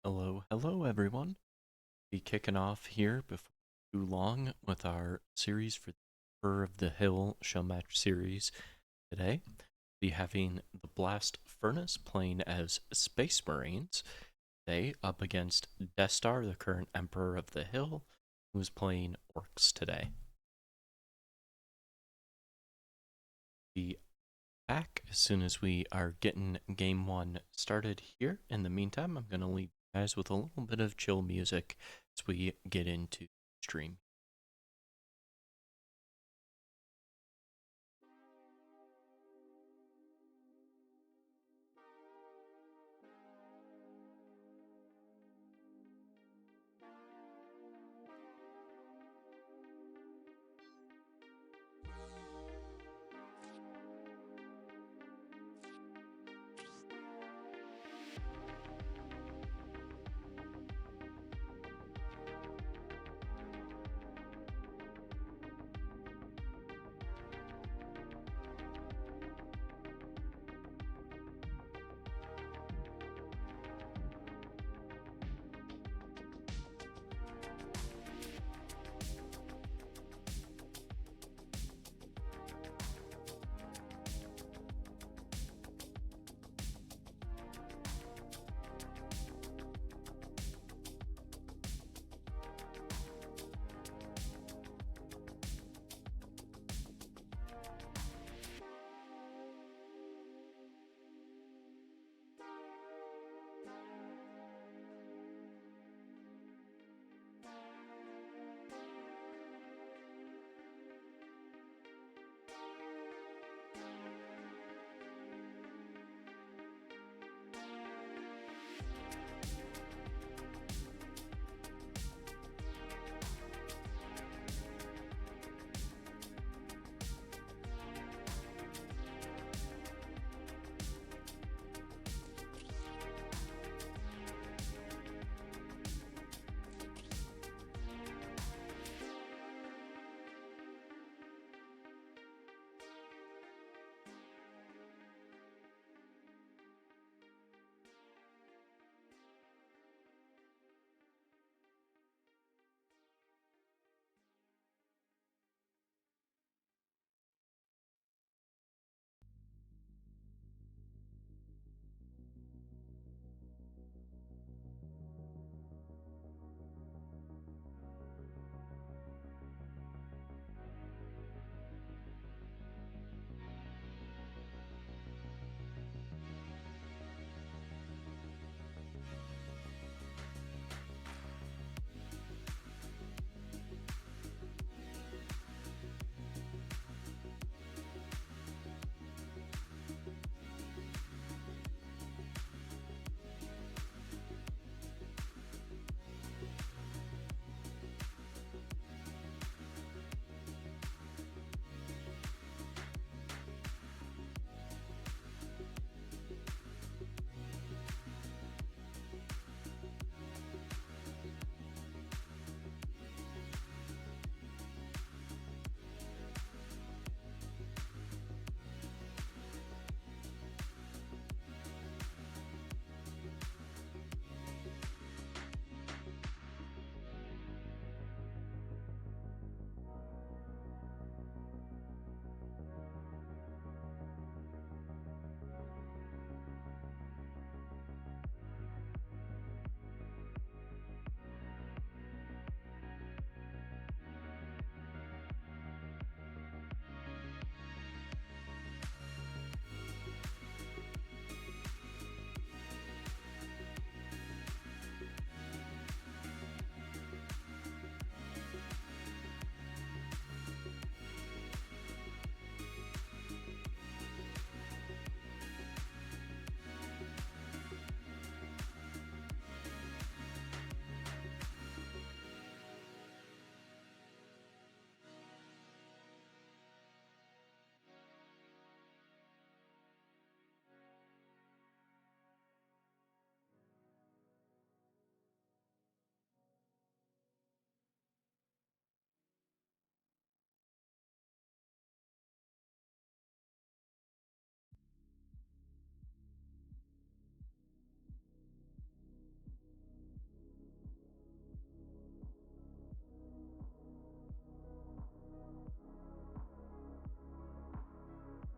Hello everyone. Be kicking off here before too long with our series for the Emperor of the Hill show match series today. Be having the Blast Furnace playing as Space Marines today up against Destar, the current Emperor of the Hill, who's playing Orcs today. Be back as soon as we are getting game one started here. In the meantime, I'm going to leave you guys with a little bit of chill music as we get into stream.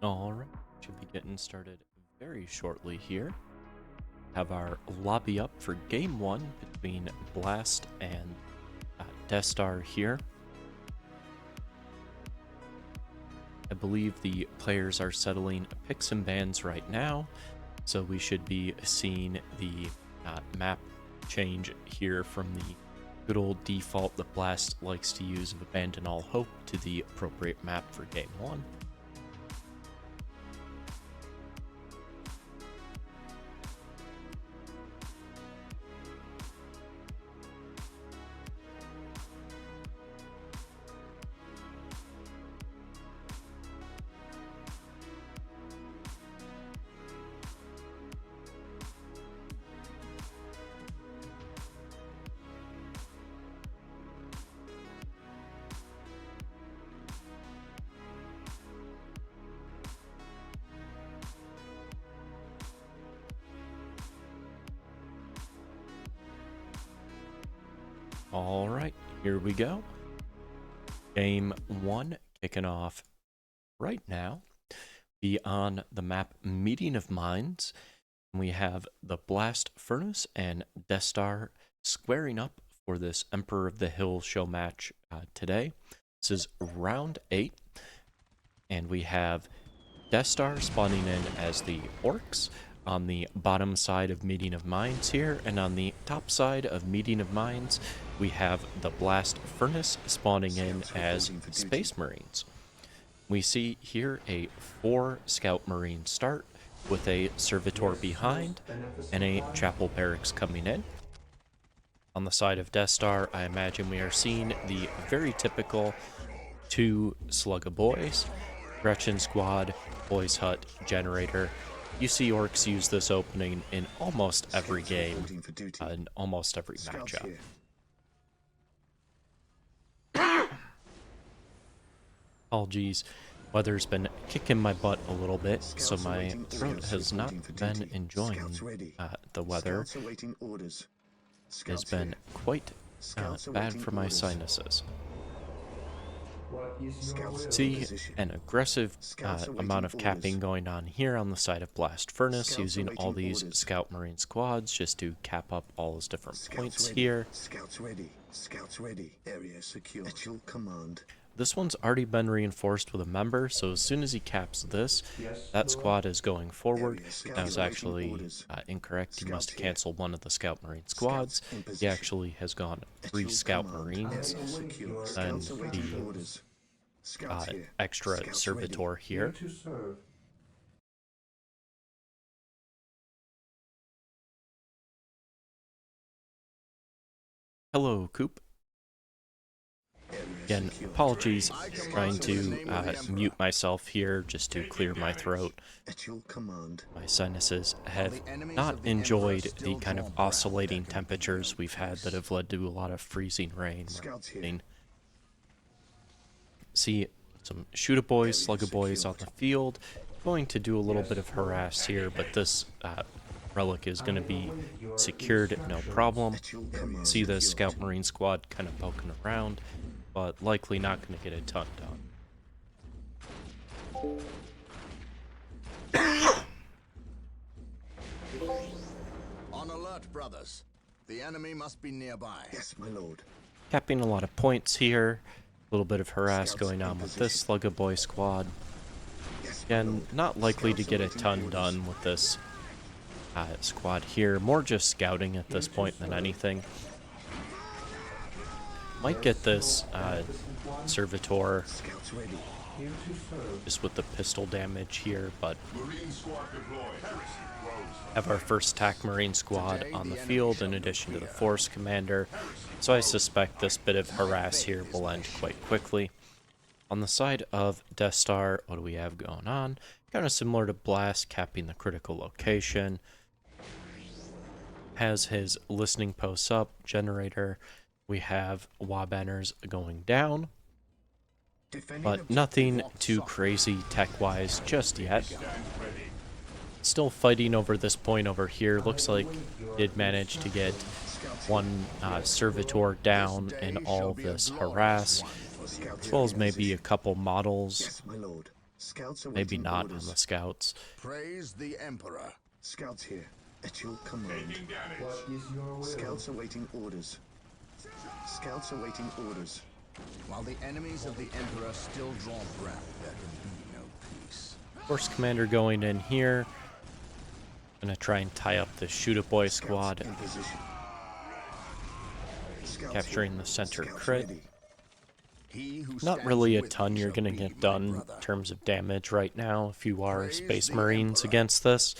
Alright, should be getting started very shortly here. Have our lobby up for game 1 between Blast and Destar here. I believe the players are settling picks and bans right now, so we should be seeing the map change here from the good old default that Blast likes to use of Abandon All Hope to the appropriate map for game 1. All right, here we go. Game 1 kicking off right now. Be on the map Meeting of Minds. We have the Blast Furnace and Destar squaring up for this Emperor of the Hill show match today. This is round 8, and we have Destar spawning in as the orcs on the bottom side of Meeting of Minds here, and on the top side of Meeting of Minds we have the Blast Furnace spawning in as Space Marines. We see here a 4 Scout Marine start with a Servitor behind and a Chapel Barracks coming in. On the side of Destar, I imagine we are seeing the very typical 2 Slugga Boys, Gretchen Squad, Boys Hut, Generator. You see orcs use this opening in almost every game, in almost every matchup. Apologies, weather's been kicking my butt a little bit, so my throat has not been enjoying the weather. It's been quite bad for my sinuses. See an aggressive amount of capping going on here on the side of Blast Furnace, using all these Scout Marine squads just to cap up all his different points here. Scouts ready. Scouts ready. Area secure. At your command. This one's already been reinforced with a member, so as soon as he caps this, that squad is going forward. That was actually incorrect. He must cancel one of the Scout Marine squads. He actually has gone 3 Scout Marines and the extra Servitor here. Hello, Coop. Again, apologies, trying to mute myself here just to clear my throat. My sinuses have not enjoyed the kind of oscillating temperatures we've had that have led to a lot of freezing rain. See some Shooter Boys, Slugga Boys on the field. Going to do a little bit of harass here, but this relic is going to be secured, no problem. See the Scout Marine squad kind of poking around, but likely not going to get a ton done. On alert, brothers. The enemy must be nearby. Yes, my lord. Capping a lot of points here. A little bit of harass going on with this Slugga Boy squad. Again, not likely to get a ton done with this squad here. More just scouting at this point than anything. Might get this Servitor just with the pistol damage here, but have our first attack Marine squad on the field in addition to the Force Commander, so I suspect this bit of harass here will end quite quickly. On the side of Destar, what do we have going on? Kind of similar to Blast, capping the critical location. Has his listening posts up, Generator. We have Wabanners going down, but nothing too crazy tech-wise just yet. Still fighting over this point over here. Looks like did manage to get one Servitor down in all this harass, as well as maybe a couple models Scouts Maybe awaiting not orders. on the scouts. Praise the Emperor. Scouts here. At your command. Taking damage. What is your will? Scouts awaiting orders. Scouts awaiting orders. While the enemies of the Emperor still draw breath, there can be no peace. Force commander going in here. Gonna try and tie up the Shoot-A-Boy Scouts squad. in position. Scouts Capturing here. the center Scouts crit. ready. He who Not stands really a with ton me you're shall gonna be get my done in brother. terms of damage right now if you are Praise Space the Marines Emperor. against this.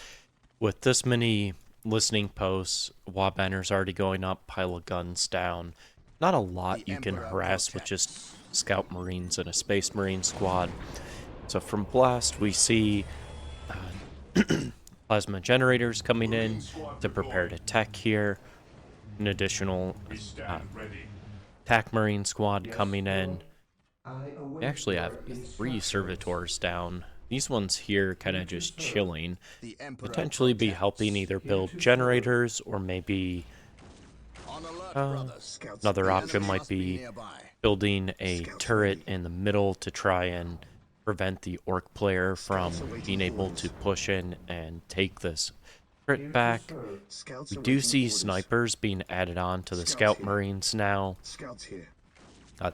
With this many listening posts, Wa banners already going up, pile of guns down. Not a lot The you can Emperor harass with protects. just Scout Marines and a Space Marine squad. So from Blast, we see plasma generators coming in to prepare to tech here. An additional We stand ready. attack Marine squad coming in. I We await actually have your 3 instructions. servitors down. These ones here kind of just chilling. The Emperor Potentially be protects. helping either build generators or maybe On alert, brothers. Scouts another The option enemy might must be nearby. building a Scouts turret ready. in the middle to try and prevent the orc player from Scouts awaiting being able orders. to push in and take this crit back. Scouts We do awaiting see orders. snipers being added on to the Scouts Scout here. Marines now. Scouts here.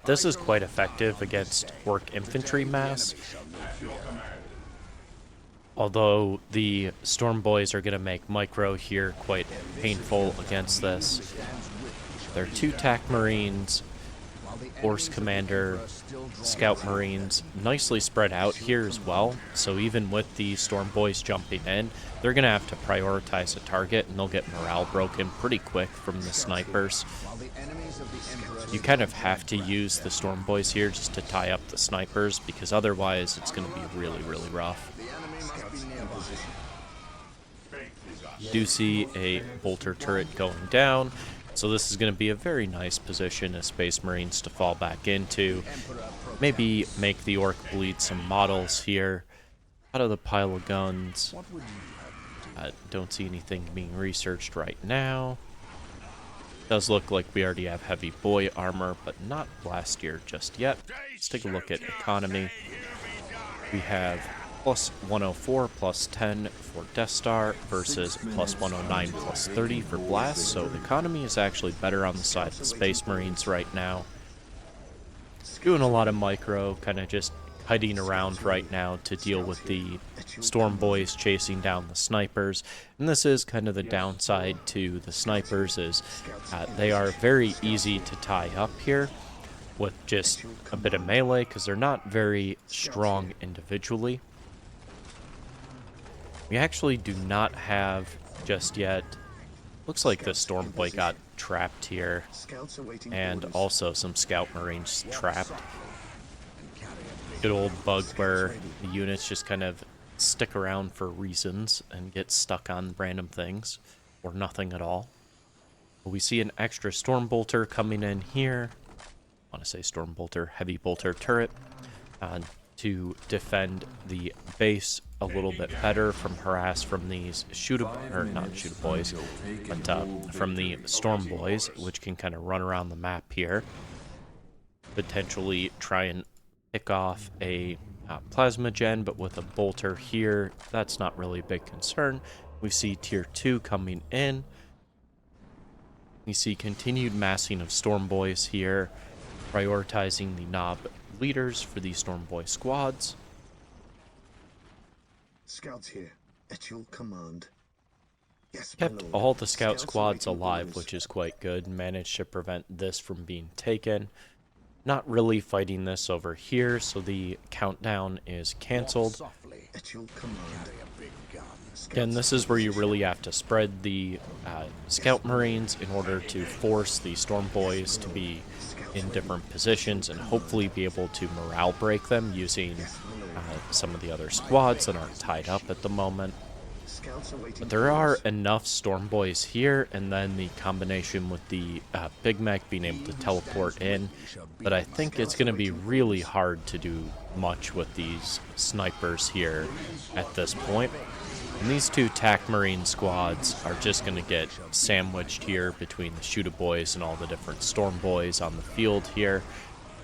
This is quite effective against orc infantry mass. Although the Storm Boys are going to make Micro here quite painful against this. There are 2 TAC Marines, Force Commander, Scout Marines, nicely spread out here as well. So even with the Storm Boys jumping in, they're going to have to prioritize a target and they'll get morale broken pretty quick from the snipers. While the enemies of the Emperor You kind of have to use the Storm Boys here just to tie up the snipers because otherwise it's going to be really, really rough. the enemy must be nearby. Faith is us. You do see a bolter turret going down, so this is going to be a very nice position as Space Marines to fall back into. Maybe make the orc bleed some models here out of the pile of guns. What would you have? Don't see anything being researched right now. Does look like we already have heavy boy armor, but not blast gear just yet. Let's take a look at economy. We have plus 104 plus 10 for Destar versus plus 109 plus 30 for blast, so economy is actually better on the side of the Space Marines right now. Doing a lot of micro, kind of just hiding around right now to deal with the Storm Boys chasing down the snipers. And this is kind of the downside to the snipers is they are very easy to tie up here with just a bit of melee because they're not very strong individually. We actually do not have just yet. Looks like the Storm Boy got trapped here, Scouts awaiting and orders. also some Scout Marines trapped. Good old bug where the units just kind of stick around for reasons and get stuck on random things or nothing at all. We see an extra Storm Bolter coming in here. I want to say Storm Bolter, Heavy Bolter turret to defend the base a little bit better from harass from these not shoot boys, but from the Storm Boys, which can kind of run around the map here. Potentially try and pick off a plasma gen, but with a bolter here, that's not really a big concern. We see tier 2 coming in. We see continued massing of Storm Boys here, prioritizing the knob leaders for the Storm Boy squads. Scouts here. At your command. Yes, my Kept lord. all the scout Scouts squads awaiting alive, orders. which is quite good. Managed to prevent this from being taken. Not really fighting this over here, so the countdown is canceled. Softly. At your command. Carry a big gun. Again, this is where you really have to spread the Scout Marines in order to force the Storm Boys to be in different positions and hopefully be able to morale break them using some of the other squads that aren't tied up at the moment. Scouts awaiting But there are orders. enough Storm Boys here, and then the combination with the Big Mac being able to teleport in, that I think it's going to be really hard to do much with these snipers here at this point. And these 2 TAC Marine squads are just going to get sandwiched here between the Shoot-A-Boys and all the different Storm Boys on the field here.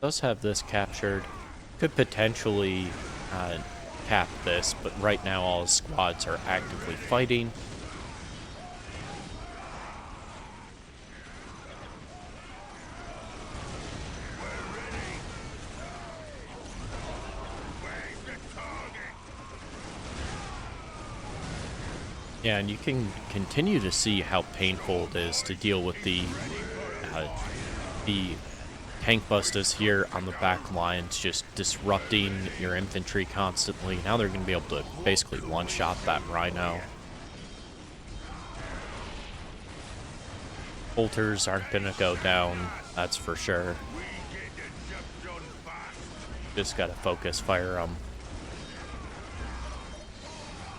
Does have this captured. Could potentially cap this, but right now all his squads are actively fighting. Yeah, and you can continue to see how painful it is to deal with the tank busters here on the back lines, just disrupting your infantry constantly. Now they're going to be able to basically one-shot that Rhino. Bolters aren't going to go down, that's for sure. Just got to focus fire them.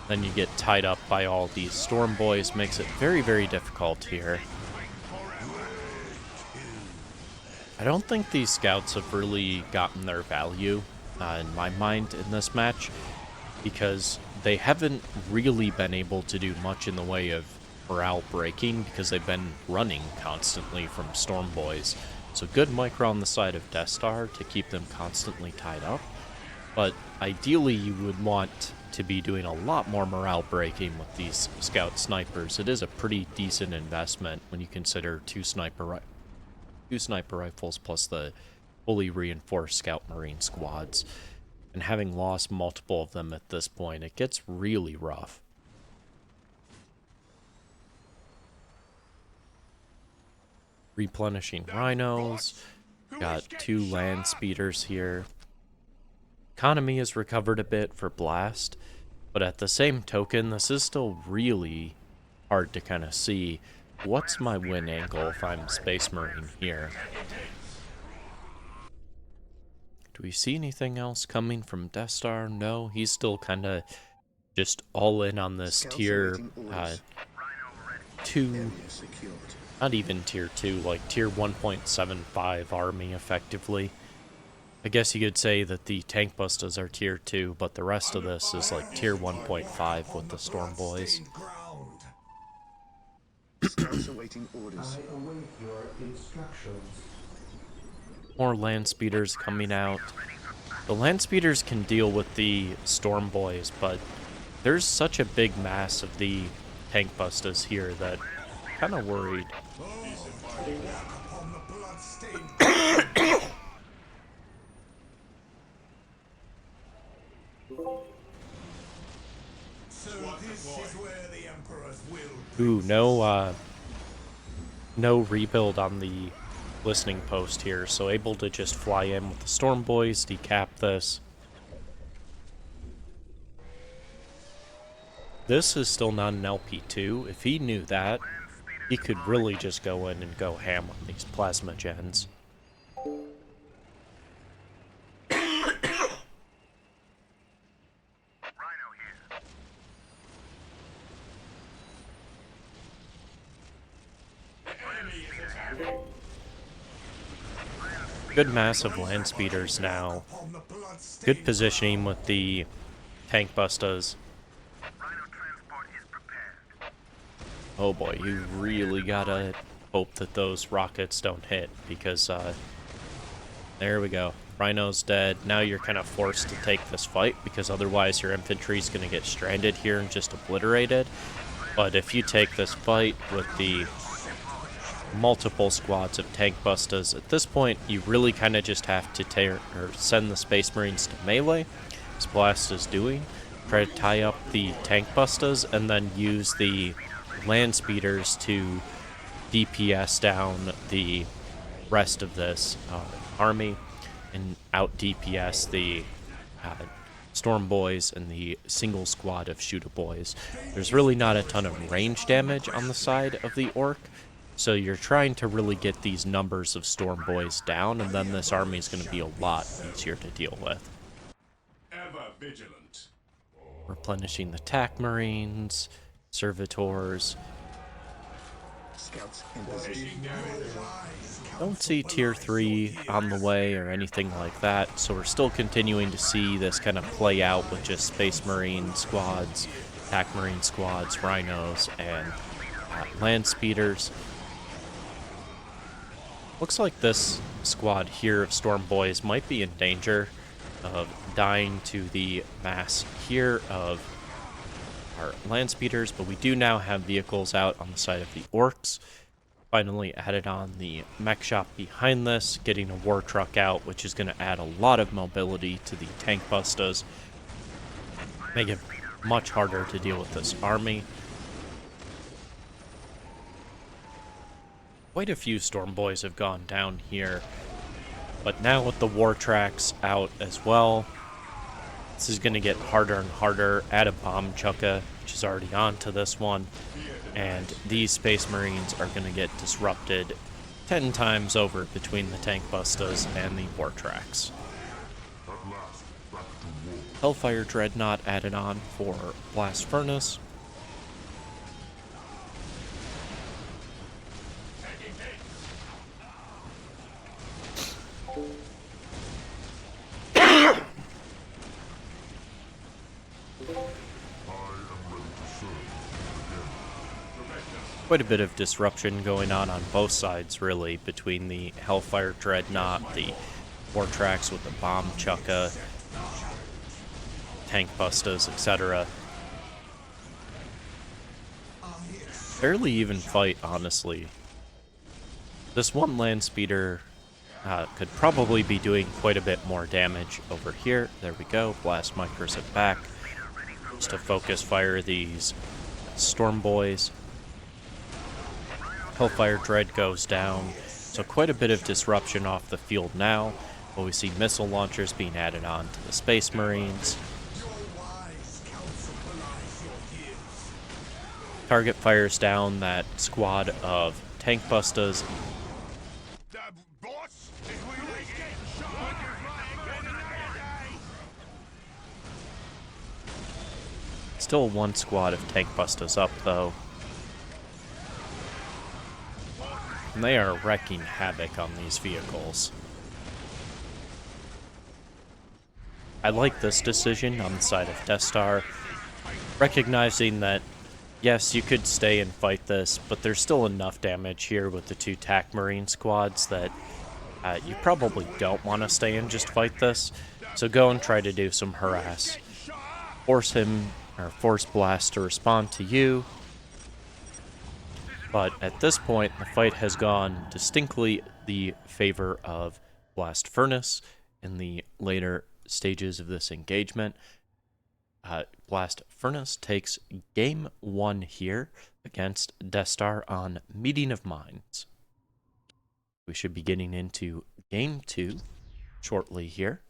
Then you get tied up by all these storm boys, makes it very, very difficult here. I don't think these scouts have really gotten their value in my mind in this match, because they haven't really been able to do much in the way of morale breaking because they've been running constantly from storm boys. So good micro on the side of Destar to keep them constantly tied up, but ideally you would want to be doing a lot more morale breaking with these scout snipers. It is a pretty decent investment when you consider two sniper rifles plus the fully reinforced scout marine squads. And having lost multiple of them at this point, it gets really rough. Replenishing rhinos. Got 2 land speeders here. Economy has recovered a bit for Blast, but at the same token, this is still really hard to kind of see. What's my win angle if I'm Space Marine here? Do we see anything else coming from Destar? No, he's still kind of just all in on this tier 2, not even tier 2, like tier 1.75 army effectively. I guess you could say that the tank busters are tier 2, but the rest of this is like tier 1.5 with the storm boys. Scouts awaiting orders. I await your instructions. More land speeders coming out. The land speeders can deal with the storm boys, but there's such a big mass of the tank busters here that I'm kind of worried. Ooh, no rebuild on the listening post here, so able to just fly in with the storm boys, decap this. This is still not an LP2. If he knew that, he could really just go in and go ham on these plasma gens. Good massive land speeders now. Good positioning with the tank busters. Oh boy, you really gotta hope that those rockets don't hit, because there we go. Rhino's dead. Now you're kind of forced to take this fight, because otherwise your infantry's gonna get stranded here and just obliterated. But if you take this fight with the multiple squads of tank busters, at this point you really kind of just have to send the Space Marines to melee, as Blast is doing, try to tie up the tank busters, and then use the land speeders to DPS down the rest of this army and out DPS the storm boys and the single squad of shooter boys. There's really not a ton of range damage on the side of the orc, so you're trying to really get these numbers of storm boys down, and then this army is going to be a lot easier to deal with. Ever vigilant. Replenishing the tac marines, servitors. Scouts in position. Don't see tier 3 on the way or anything like that, so we're still continuing to see this kind of play out with just Space Marine squads, tac marine squads, rhinos, and land speeders. Looks like this squad here of Storm Boys might be in danger of dying to the mass here of our land speeders, but we do now have vehicles out on the side of the orcs. Finally added on the mech shop behind this, getting a war truck out, which is going to add a lot of mobility to the tank bustas, make it much harder to deal with this army. Quite a few Storm Boys have gone down here, but now with the war tracks out as well, this is going to get harder and harder. Add a bomb chukka, which is already on to this one, and these Space Marines are going to get disrupted 10 times over between the tank bustas and the war tracks. Hellfire Dreadnought added on for Blast Furnace. Quite a bit of disruption going on both sides, really, between the Hellfire Dreadnought, the war tracks with the bomb chukka, tank bustas, etc. Barely even fight, honestly. This one land speeder could probably be doing quite a bit more damage over here. There we go. Blast micros it back. Just to focus fire these Storm Boys. Hellfire Dread goes down. So quite a bit of disruption off the field now. But we see missile launchers being added on to the Space Marines. Target fires down that squad of tank bustas. Still one squad of tank bustas up, though. And they are wreaking havoc on these vehicles. I like this decision on the side of Destar, recognizing that, yes, you could stay and fight this, but there's still enough damage here with the two TAC Marine squads that you probably don't want to stay and just fight this. So go and try to do some harass. Force him, or force Blast to respond to you. But at this point, the fight has gone distinctly the favor of Blast Furnace in the later stages of this engagement. Blast Furnace takes Game 1 here against Destar on Meeting of Minds. We should be getting into Game 2 shortly here.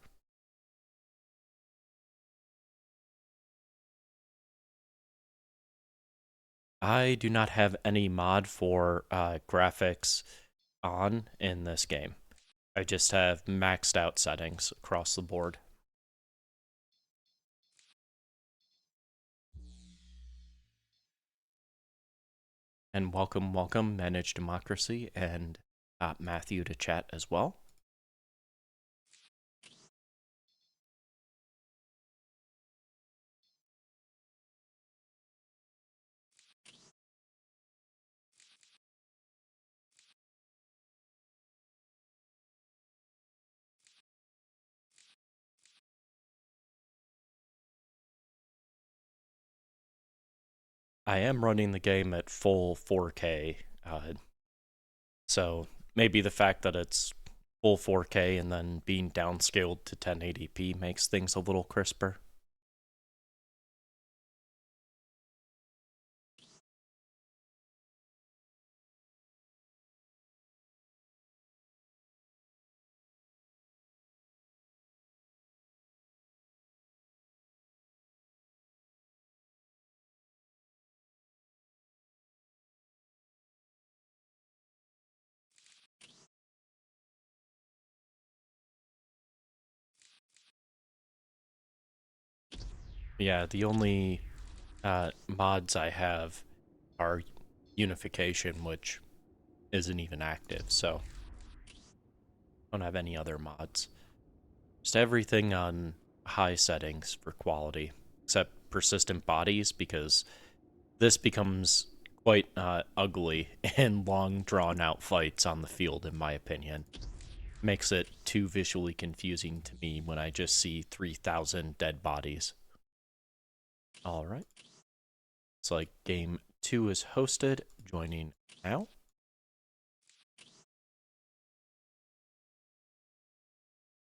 I do not have any mod for graphics on in this game. I just have maxed out settings across the board. And welcome, Managed Democracy, and Matthew to chat as well. I am running the game at full 4K, so maybe the fact that it's full 4K and then being downscaled to 1080p makes things a little crisper. Yeah, the only mods I have are Unification, which isn't even active, so I don't have any other mods. Just everything on high settings for quality, except persistent bodies, because this becomes quite ugly and long drawn out fights on the field, in my opinion. Makes it too visually confusing to me when I just see 3,000 dead bodies. Alright. It's like game 2 is hosted, joining now.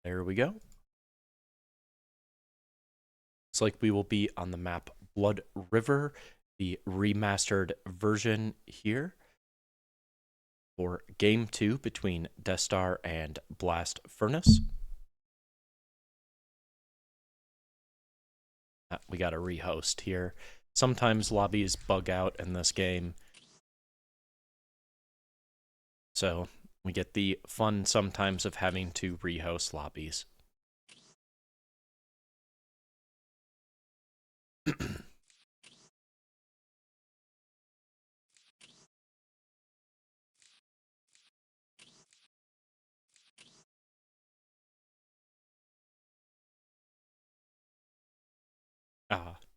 There we go. Looks like we will be on the map Blood River, the remastered version here for game 2 between Destar and TheBlastFurnace. We got a rehost here. Sometimes lobbies bug out in this game, so we get the fun sometimes of having to rehost lobbies.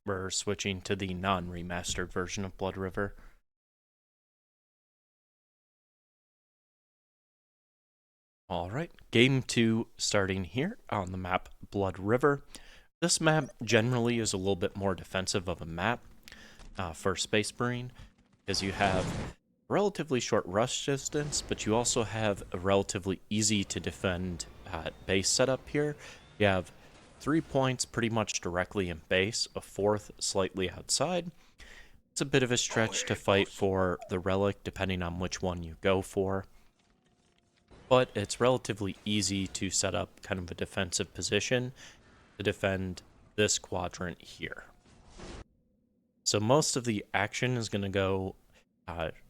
We're switching to the non-remastered version of Blood River. Alright, game 2 starting here on the map Blood River. This map generally is a little bit more defensive of a map for Space Marine, because you have relatively short rush distance, but you also have a relatively easy to defend base setup here. You have 3 points pretty much directly in base, a 4th slightly outside. It's a bit of a stretch to fight for the relic depending on which one you go for, but it's relatively easy to set up kind of a defensive position to defend this quadrant here. So most of the action is going to go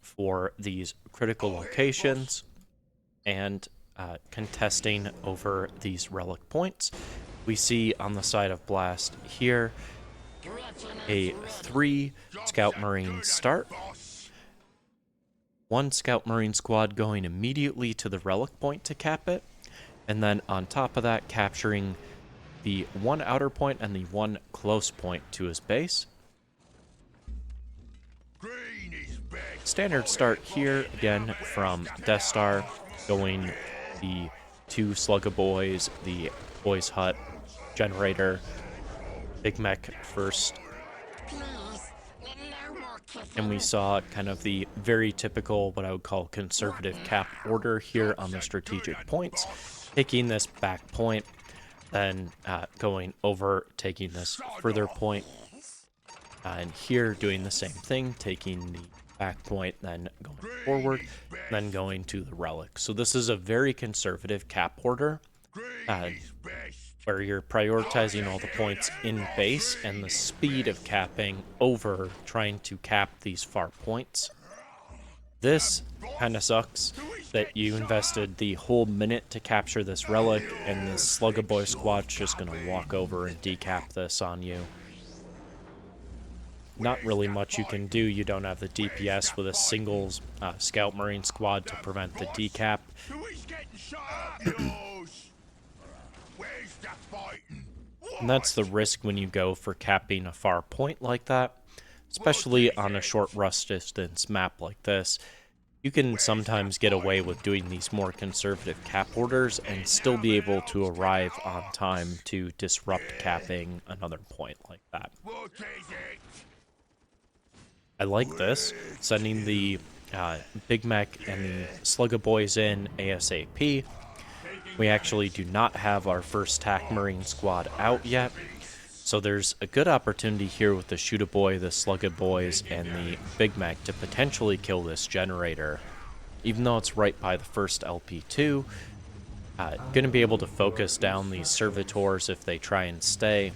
for these critical locations and contesting over these relic points. We see on the side of Blast here a 3 Scout Marine start. 1 Scout Marine squad going immediately to the relic point to cap it, and then on top of that capturing the 1 outer point and the 1 close point to his base. Standard start here again from Destar, going the 2 Slugga Boys, the Boys Hut, Generator, Big Mech first. And we saw kind of the very typical, what I would call conservative cap order here on the strategic points, taking this back point, then going over, taking this further point, and here doing the same thing, taking the back point, then going forward, then going to the relic. So this is a very conservative cap order, where you're prioritizing all the points in base and the speed of capping over trying to cap these far points. This kind of sucks that you invested the whole minute to capture this relic, and this Slugga Boy squad's just going to walk over and decap this on you. Not really much you can do. You don't have the DPS with a single Scout Marine squad to prevent the decap. And that's the risk when you go for capping a far point like that, especially on a short rush distance map like this. You can sometimes get away with doing these more conservative cap orders and still be able to arrive on time to disrupt capping another point like that. I like this, sending the Big Mech and the Slugga Boys in ASAP. We actually do not have our first TAC Marine squad out yet, so there's a good opportunity here with the Shoota Boy, the Slugga Boys, and the Big Mech to potentially kill this generator. Even though it's right by the first LP2, going to be able to focus down these servitors if they try and stay.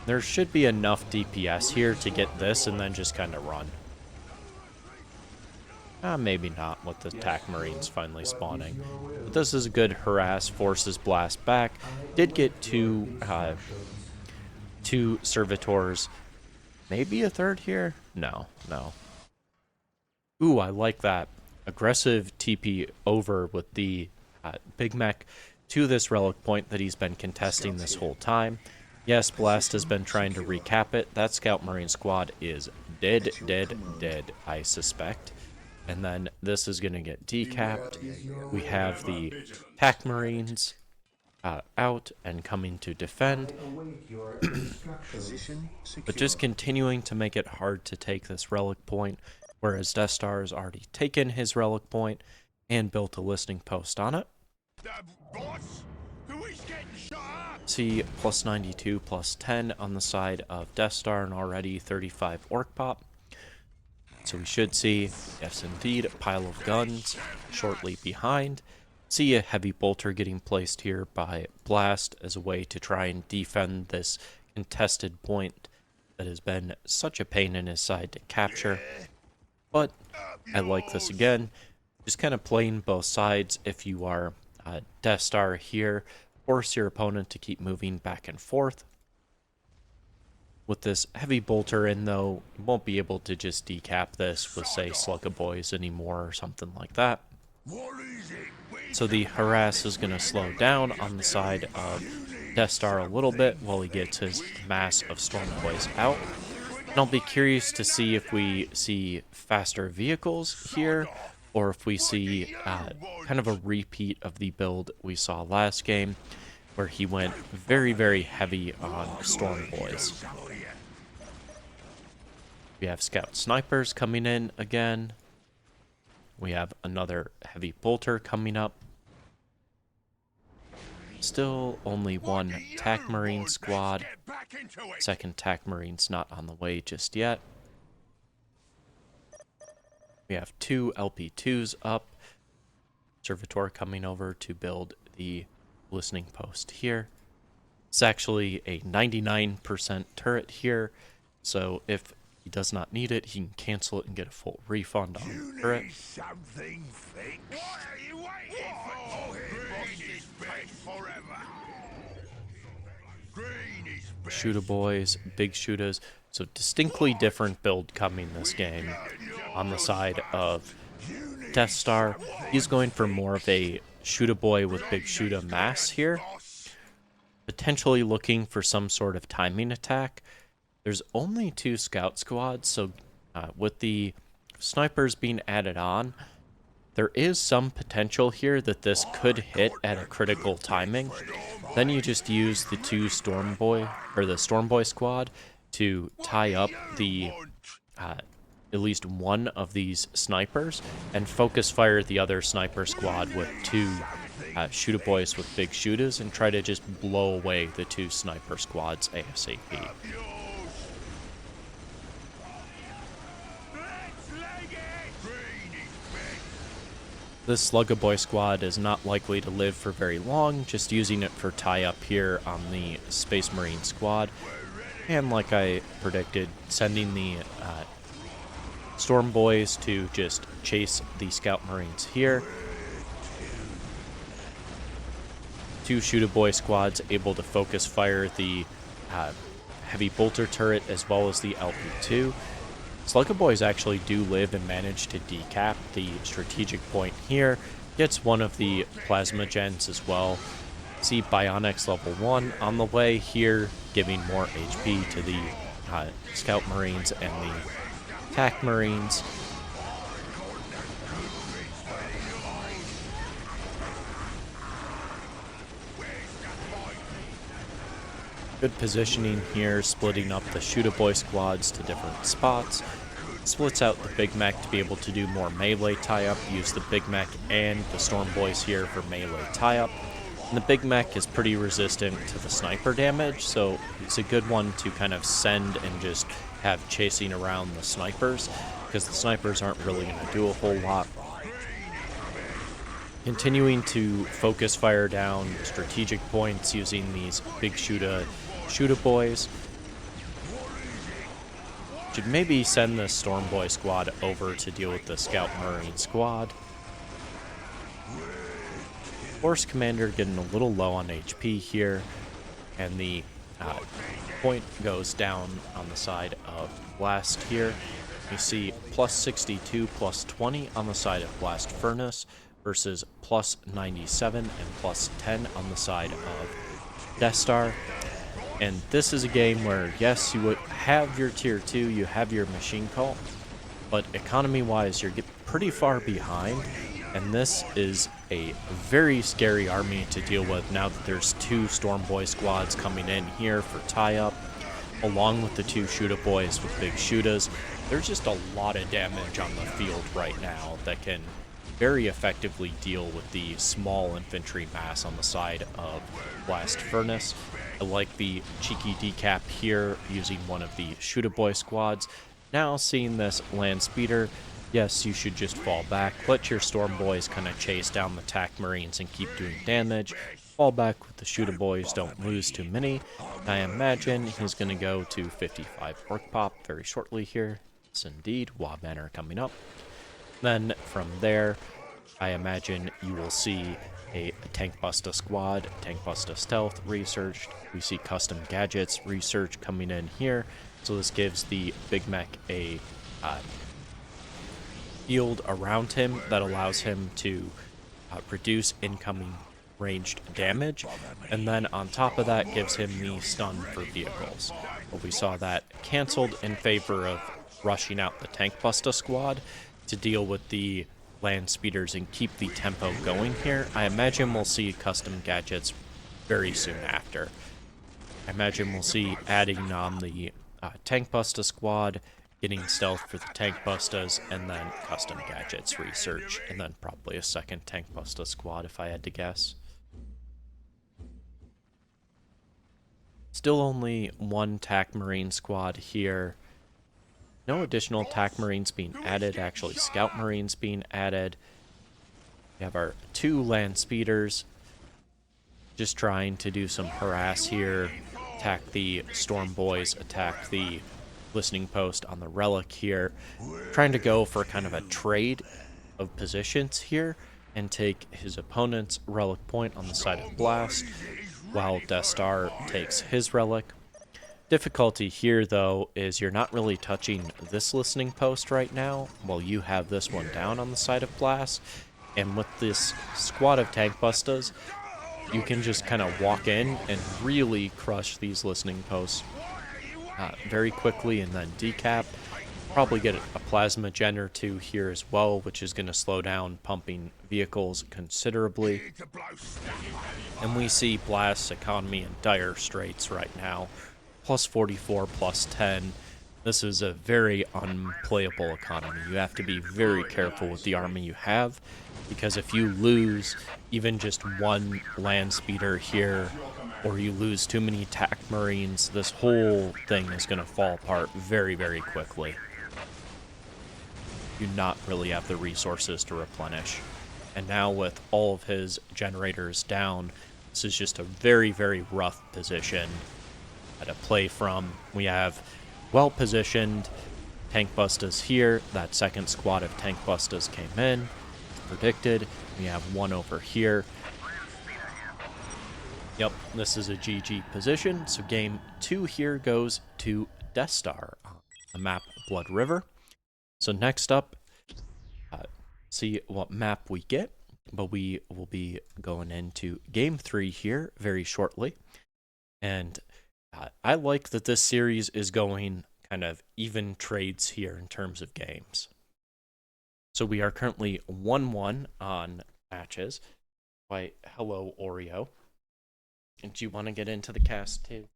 There should be enough DPS here to get this and then just kind of run. Maybe not with the TAC Marines finally spawning. But this is a good harass, forces Blast back. Did get two servitors. Maybe a third here? No. Ooh, I like that. Aggressive TP over with the Big Mech to this relic point that he's been contesting this whole time. Yes, Blast has been trying to recap it. That Scout Marine squad is dead, I suspect. And then this is going to get decapped. We have the attack marines out and coming to defend, I await your instructions. Position secure. but just continuing to make it hard to take this relic point, whereas Destar has already taken his relic point and built a listening post on it. See plus 92, plus 10 on the side of Destar and already 35 orc pop. So we should see, yes indeed, a pile of guns shortly behind. See a heavy bolter getting placed here by Blast as a way to try and defend this contested point that has been such a pain in his side to capture. But I like this again, just kind of playing both sides. If you are Destar here, force your opponent to keep moving back and forth. With this heavy bolter in though, you won't be able to just decap this with say Slugga Boys anymore or something like that. So the harass is going to slow down on the side of Destar a little bit while he gets his mass of Storm Boys out. And I'll be curious to see if we see faster vehicles here, or if we see kind of a repeat of the build we saw last game, where he went very heavy on Storm Boys. We have Scout Snipers coming in again. We have another heavy bolter coming up. Still only one TAC Marine squad. Second TAC Marine's not on the way just yet. We have two LP2s up. Servitor coming over to build the listening post here. It's actually a 99% turret here, so if he does not need it, he can cancel it and get a full refund on the turret. Something fixed. What are you waiting for? Green is best forever. Green is best. Shooter boys, big shooters. So distinctly different build coming this game. On the side of Destar, he's going for more of a shooter boy with big shooter mass here. Potentially looking for some sort of timing attack. There's only two scout squads, so with the snipers being added on, there is some potential here that this could hit at a critical timing. Then you just use the two Storm Boy squad to tie up the at least one of these snipers and focus fire the other sniper squad with two shooter boys with big shooters and try to just blow away the two sniper squads ASAP. This Slugga Boy squad is not likely to live for very long, just using it for tie-up here on the Space Marine squad. And like I predicted, sending the Storm Boys to just chase the Scout Marines here. Two Shooter Boy squads able to focus fire the Heavy Bolter turret as well as the LP2. Slugga Boys actually do live and manage to decap the strategic point here. Gets one of the plasma gens as well. See Bionics level 1 on the way here, giving more HP to the Scout Marines and the TAC Marines. Good positioning here, splitting up the Shooter Boy squads to different spots. Splits out the Big Mac to be able to do more melee tie-up. Use the Big Mac and the Storm Boys here for melee tie-up. And the Big Mac is pretty resistant to the sniper damage, so it's a good one to kind of send and just have chasing around the snipers, because the snipers aren't really going to do a whole lot. Continuing to focus fire down strategic points using these big shooter boys. Should maybe send the Storm Boy squad over to deal with the Scout Marine squad. Force Commander getting a little low on HP here, and the point goes down on the side of Blast here. You see plus 62, plus 20 on the side of BlastFurnace versus plus 97 and plus 10 on the side of Destar. And this is a game where, yes, you would have your tier 2, you have your machine cult, but economy-wise, you're pretty far behind, and this is a very scary army to deal with now that there's 2 Storm Boy squads coming in here for tie-up, along with the 2 Shooter Boys with big shooters. There's just a lot of damage on the field right now that can very effectively deal with the small infantry mass on the side of TheBlastFurnace. I like the cheeky decap here using one of the Shooter Boy squads. Now seeing this land speeder, yes, you should just fall back, let your Storm Boys kind of chase down the TAC Marines and keep doing damage. Fall back with the Shooter Boys, don't lose too many. I imagine he's going to go to 55 Orc Pop very shortly here. Yes, indeed, Wob Banner coming up. Then from there, I imagine you will see a Tank Busta squad, Tank Busta stealth researched. We see custom gadgets research coming in here. So this gives the Big Mech a field around him that allows him to reduce incoming ranged damage, and then on top of that gives him the stun for vehicles. But we saw that canceled in favor of rushing out the Tank Busta squad to deal with the land speeders and keep the tempo going here. I imagine we'll see custom gadgets very soon after. I imagine we'll see adding on the Tank Busta squad, getting stealth for the Tank Bustas, and then custom gadgets research, and then probably a second Tank Busta squad if I had to guess. Still only 1 TAC Marine squad here. No additional TAC Marines being added, actually Scout Marines being added. We have our 2 land speeders just trying to do some harass here. Attack the Storm Boys, attack the listening post on the Relic here. Trying to go for kind of a trade of positions here and take his opponent's Relic point on the side of Blast, while Destar takes his Relic. Difficulty here, though, is you're not really touching this listening post right now, while you have this one down on the side of Blast. And with this squad of Tank Bustas, you can just kind of walk in and really crush these listening posts very quickly and then decap. Probably get a plasma gen or 2 here as well, which is going to slow down pumping vehicles considerably. And we see Blast's economy in dire straits right now. Plus 44, plus 10. This is a very unplayable economy. You have to be very careful with the army you have, because if you lose even just 1 land speeder here, or you lose too many TAC Marines, this whole thing is going to fall apart very, very quickly. You do not really have the resources to replenish. And now with all of his generators down, this is just a very, very rough position to play from. We have well-positioned Tank Bustas here. That second squad of Tank Bustas came in, predicted. We have 1 over here. Yep, this is a GG position. So game 2 here goes to Destar on the map Blood River. So next up, see what map we get. But we will be going into game 3 here very shortly. And I like that this series is going kind of even trades here in terms of games. So we are currently 1-1 on matches. Why, hello, Oreo. And do you want to get into the cast too?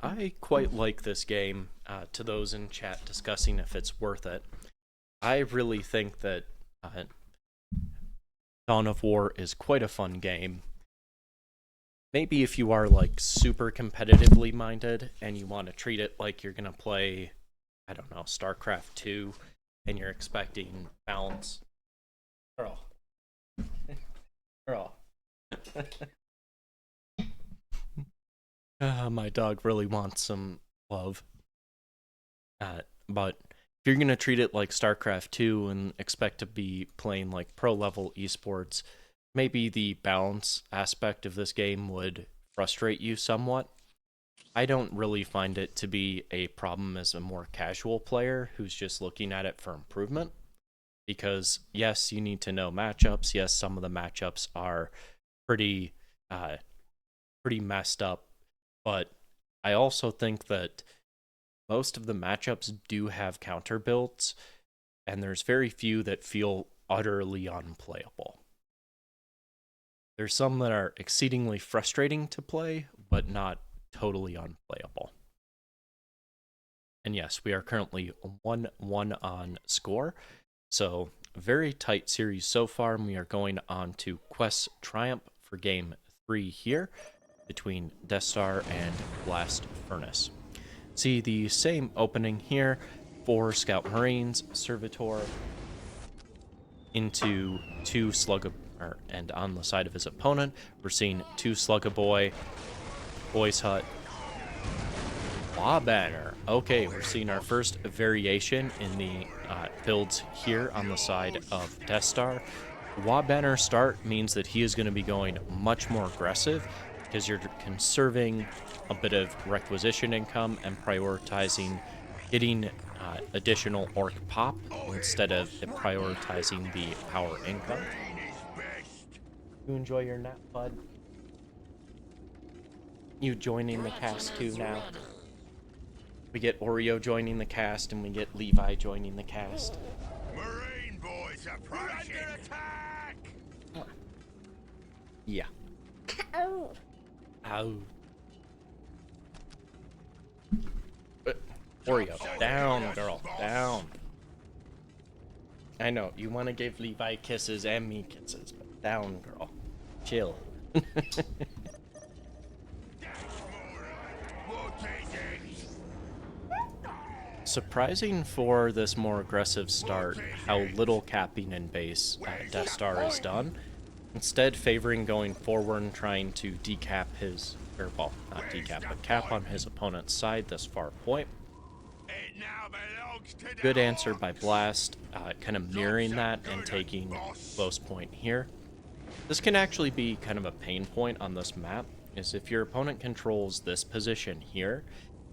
I quite like this game, to those in chat discussing if it's worth it. I really think that Dawn of War is quite a fun game. Maybe if you are like super competitively minded and you want to treat it like you're going to play, I don't know, StarCraft 2 and you're expecting balance. Girl. Girl. My dog really wants some love. But if you're going to treat it like StarCraft 2 and expect to be playing like pro-level esports, maybe the balance aspect of this game would frustrate you somewhat. I don't really find it to be a problem as a more casual player who's just looking at it for improvement. Because yes, you need to know matchups. Yes, some of the matchups are pretty pretty messed up, but I also think that most of the matchups do have counter builds, and there's very few that feel utterly unplayable. There's some that are exceedingly frustrating to play, but not totally unplayable. And yes, we are currently 1-1 on score. So, very tight series so far, and we are going on to Quest Triumph for game 3 here between Destar and TheBlastFurnace. See the same opening here for Scout Marines, Servitor into 2 Slug and on the side of his opponent, we're seeing 2 Slug-a-Boy, Boys Hut, Law Banner. Okay, we're seeing our first variation in the builds here on the side of Destar. Law Banner start means that he is going to be going much more aggressive because you're conserving a bit of requisition income and prioritizing getting additional orc pop instead of prioritizing the power income. You enjoy your nap, bud? You joining the cast too now? We get Oreo joining the cast, and we get Levi joining the cast. Marine boys approaching! Attack! Yeah. Ow. Ow. Oreo, down, girl, down. I know, you want to give Levi kisses and me kisses, but down, girl. Chill. Surprising for this more aggressive start, how little capping in base Destar is done. Instead, favoring going forward and trying to decap his, or well, not decap, but cap on his opponent's side this far point. Good answer by Blast, kind of mirroring that and taking close point here. This can actually be kind of a pain point on this map, is if your opponent controls this position here,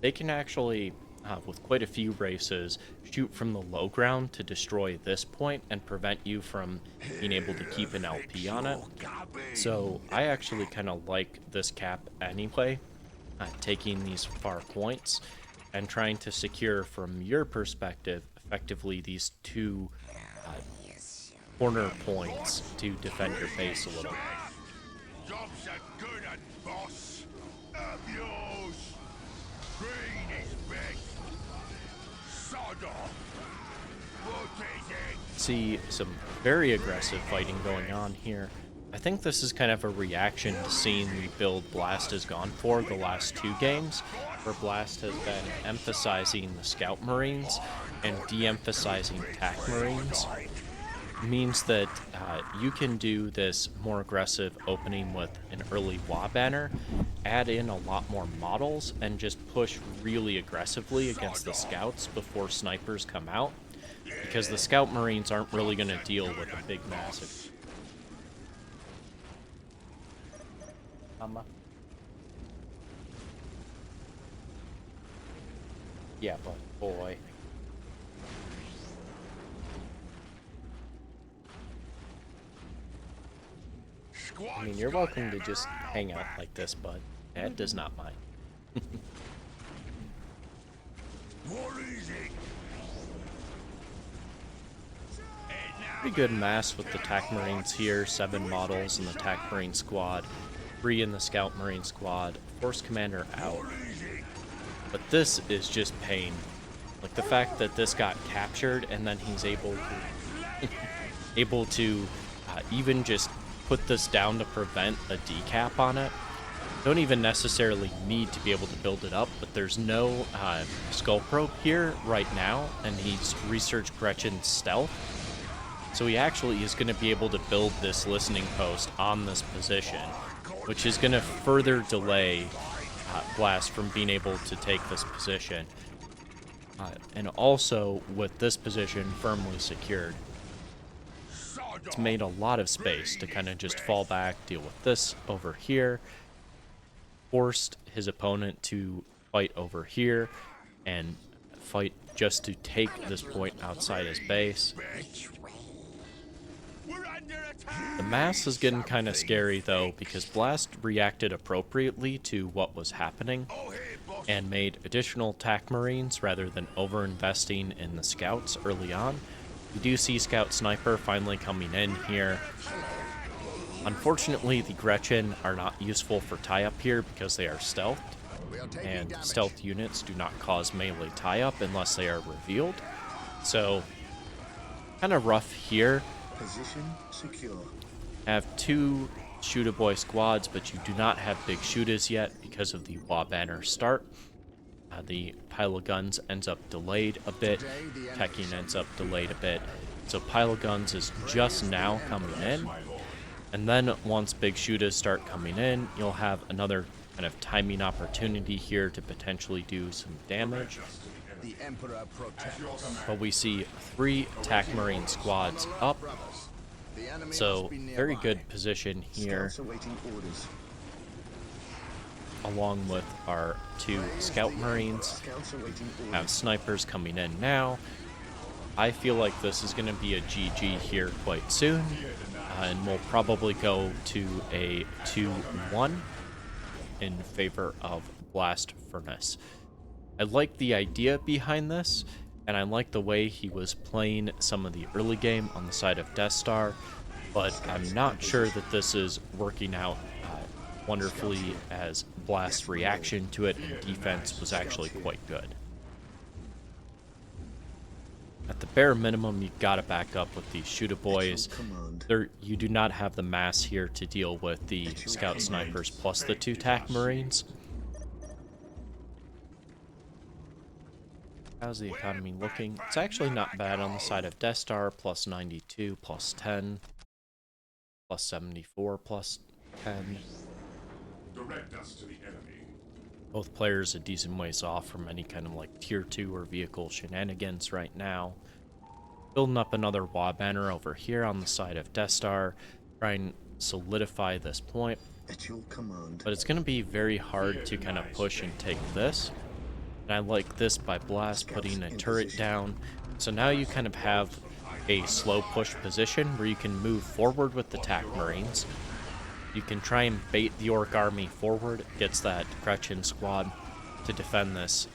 they can actually, with quite a few races, shoot from the low ground to destroy this point and prevent you from being able to keep an LP on it. So I actually kind of like this cap anyway, taking these far points and trying to secure from your perspective effectively these 2 corner points to defend your base a little. Jobs are good at boss. Up yours. Green is best. Sod off. Rotating. See some very aggressive fighting going on here. I think this is kind of a reaction to seeing the build Blast has gone for the last 2 games, where Blast has been emphasizing the Scout Marines and de-emphasizing TAC Marines. Means that you can do this more aggressive opening with an early Law Banner, add in a lot more models, and just push really aggressively against the scouts before snipers come out, because the Scout Marines aren't really going to deal with a big massive. Yeah, but boy. I mean, you're welcome to just hang out like this, bud. Dad does not mind. Pretty good mass with the TAC Marines here. 7 models in the TAC Marine squad, 3 in the Scout Marine squad, Force Commander out. But this is just pain. Like the fact that this got captured and then he's able to even just put this down to prevent a decap on it. Don't even necessarily need to be able to build it up, but there's no skull probe here right now, and he's researched Gretchen's stealth. So he actually is going to be able to build this listening post on this position, which is going to further delay Blast from being able to take this position. And also, with this position firmly secured, it's made a lot of space to kind of just fall back, deal with this over here. forced his opponent to fight over here and fight just to take this point outside his base. The mass is getting kind of scary though, because Blast reacted appropriately to what was happening and made additional attack marines rather than over-investing in the scouts early on. We do see Scout Sniper finally coming in here. Unfortunately, the Gretchen are not useful for tie-up here because they are stealthed, and stealth units do not cause melee tie-up unless they are revealed. So, kind of rough here. Position secure. Have two Shoot-A-Boy squads, but you do not have big shooters yet because of the Wa Banner start. The pile of guns ends up delayed a bit. Teching ends up delayed a bit. So pile of guns is just now coming in. And then once big shooters start coming in, you'll have another kind of timing opportunity here to potentially do some damage. The Emperor protects. But we see 3 attack marine squads up. The enemy So must be very nearby. good position here, Scouts awaiting orders. along with our 2 scout marines. Scouts awaiting Have orders. snipers coming in now. I feel like this is going to be a GG here quite soon, and we'll probably go to a 2-1 in favor of Blast Furnace. I like the idea behind this, and I like the way he was playing some of the early game on the side of Destar, but I'm not sure that this is working out wonderfully, as Blast's reaction to it and defense was actually quite good. At the bare minimum, you gotta back up with these Shoot-A-Boys. You do not have the mass here to deal with the Scout Snipers plus the 2 Tac Marines. How's the economy looking? It's actually not bad on the side of Destar, plus 92, plus 10, plus 74, plus 10. Direct us to the enemy. Both players a decent ways off from any kind of like tier 2 or vehicle shenanigans right now. Building up another Wa Banner over here on the side of Destar, trying to solidify this point. At your command. But it's going to be very hard to kind of push and take this. And I like this by Blast putting a turret down. So now you kind of have a slow push position where you can move forward with the Tac Marines. You can try and bait the Orc army forward. It gets that Gretchen squad to defend this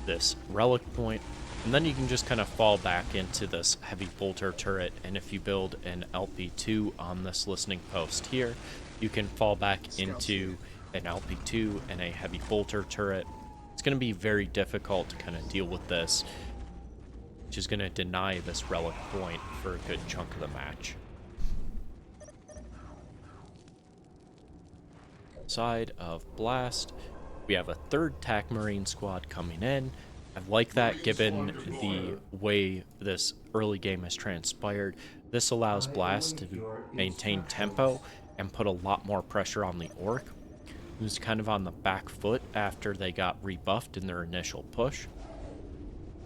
this relic point. And then you can just kind of fall back into this heavy bolter turret. And if you build an LP2 on this listening post here, you can fall back into an LP2 and a heavy bolter turret. It's going to be very difficult to kind of deal with this, which is going to deny this relic point for a good chunk of the match. Side of Blast, we have a 3rd Tac Marine squad coming in. I like that given the way this early game has transpired. This allows Blast to maintain tempo and put a lot more pressure on the Orc, who's kind of on the back foot after they got rebuffed in their initial push.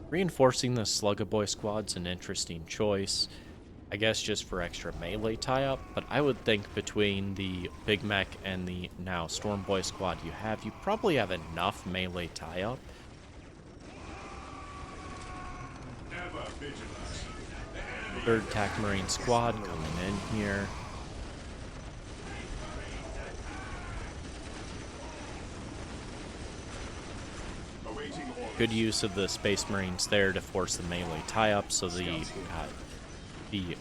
Reinforcing the Slug-A-Boy squad's an interesting choice, I guess just for extra melee tie-up, but I would think between the Big Mech and the now Stormboy squad you probably have enough melee tie-up. Ever vigilant. 3rd Tac Marine squad coming in here. Awaiting orders. Good use of the Space Marines there to force the melee tie-up so the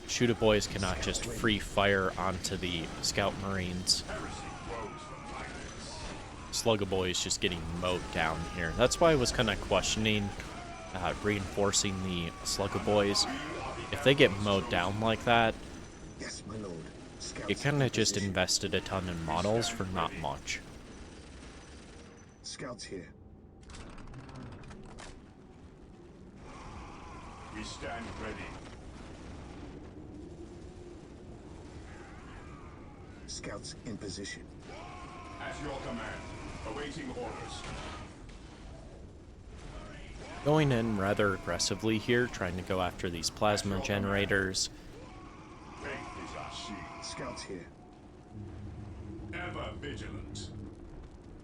Shoot-A-Boys cannot just free fire onto the Scout Marines. Slug-A-Boy is just getting mowed down here. That's why I was kind of questioning reinforcing the Slug-A-Boys. If they get mowed down like that, Yes, my lord. Scouts you kind in of just position. invested a ton in models for not much. Scouts here. We stand ready. Scouts in position. At your command. Awaiting orders. Going in rather aggressively here, trying to go after these plasma generators. Faith is our shield. Scouts here. Ever vigilant.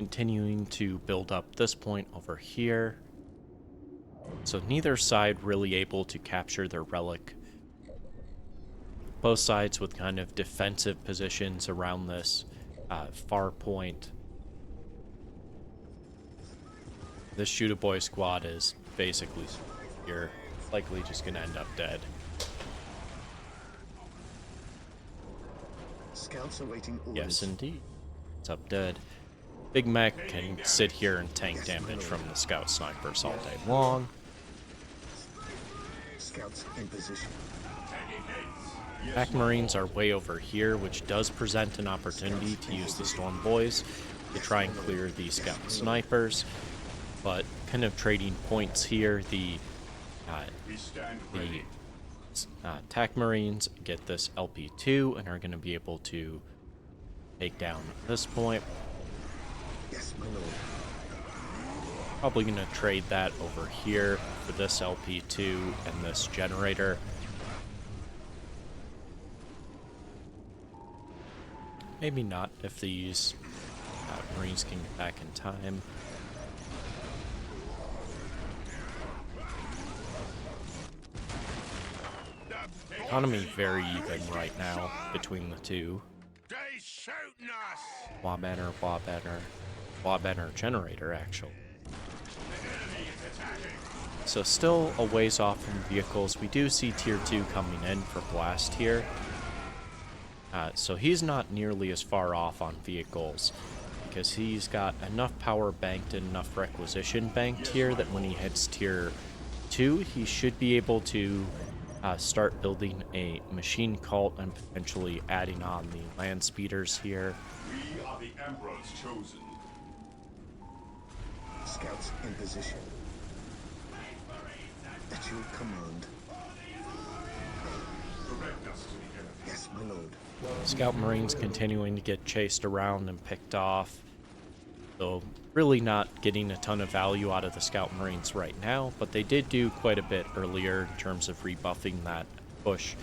continuing to build up this point over here. So neither side really able to capture their relic. Both sides with kind of defensive positions around this far point. This Shoot-A-Boy squad is basically you're likely just going to end up dead. Scouts awaiting orders. Yes, indeed. It's up dead. Big Mac can sit here and tank damage from the scout snipers all day long. Scouts in position. Pack Marines are way over here, which does present an opportunity to use the Storm Boys to try and clear the scout snipers. But kind of trading points here, the Attack Marines get this LP2 and are going to be able to take down this point. Yes, my lord. Probably going to trade that over here for this LP2 and this generator. Maybe not if these Marines can get back in time. Economy very even right now between the two. Wah-banner generator, actually. So still a ways off from vehicles. We do see tier 2 coming in for Blast here. So he's not nearly as far off on vehicles because he's got enough power banked and enough requisition banked here that when he hits tier 2, he should be able to start building a machine cult and potentially adding on the land speeders here. We are the Emperor's chosen. Scouts in position. At your command. Direct us to the enemy. Yes, my lord. Scout Marines continuing to get chased around and picked off. So really not getting a ton of value out of the Scout Marines right now, but they did do quite a bit earlier in terms of rebuffing that push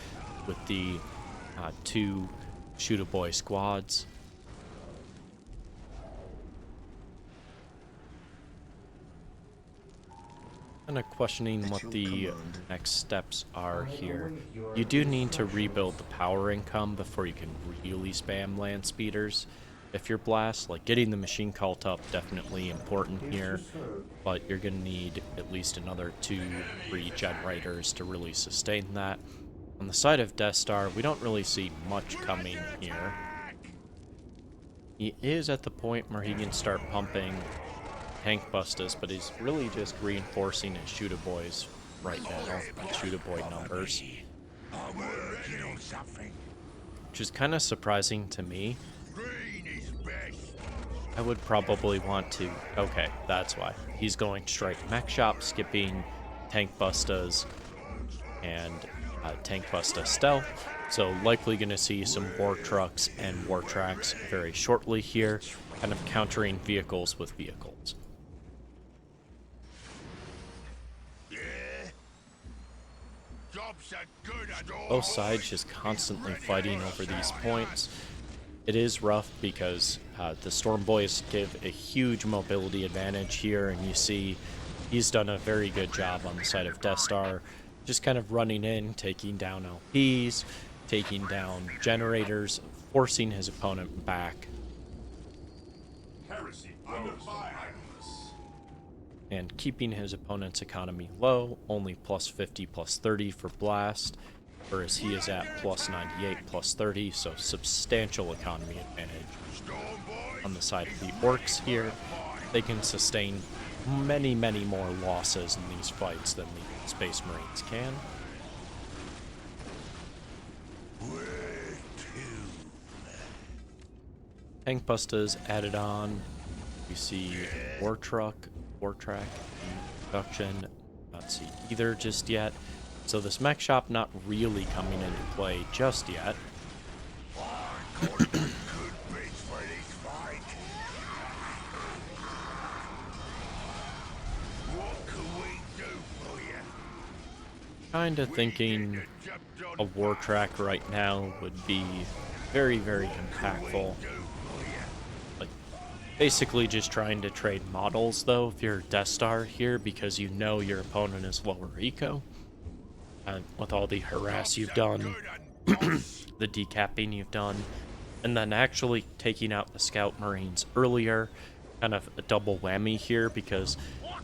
with the 2 Shoot-A-Boy squads. Kind of questioning what the next steps are here. You do need to rebuild the power income before you can really spam land speeders. If you're Blast, like getting the machine cult up, definitely important here, but you're going to need at least another 2-3 generators to really sustain that. On the side of Destar, we don't really see much coming here. He is at the point where he can start pumping tank busters, but he's really just reinforcing his Shoot-A-Boys right now, Shoot-A-Boy numbers. Which is kind of surprising to me. I would probably want to... Okay, that's why. He's going straight mech shop, skipping tank bustas and tank busta stealth. So likely going to see some war trucks and war tracks very shortly here, kind of countering vehicles with vehicles. Both sides just constantly fighting over these points. It is rough because the Storm Boys give a huge mobility advantage here, and you see he's done a very good job on the side of Destar, just kind of running in, taking down LPs, taking down generators, forcing his opponent back. Heresy under my idleness. And keeping his opponent's economy low, only plus 50, plus 30 for Blast, whereas he is at plus 98, plus 30, so substantial economy advantage. On the side of the Orcs here, they can sustain many, many more losses in these fights than the Space Marines can. Tank Bustas added on. You see War Track, production. Not see either just yet. So this mech shop not really coming into play just yet. Kinda thinking a war track right now would be very, very impactful. Like, Basically just trying to trade models, though, if you're Destar here, because you know your opponent is lower eco. With all the harass you've done, the decapping you've done, and then actually taking out the Scout Marines earlier, kind of a double whammy here, because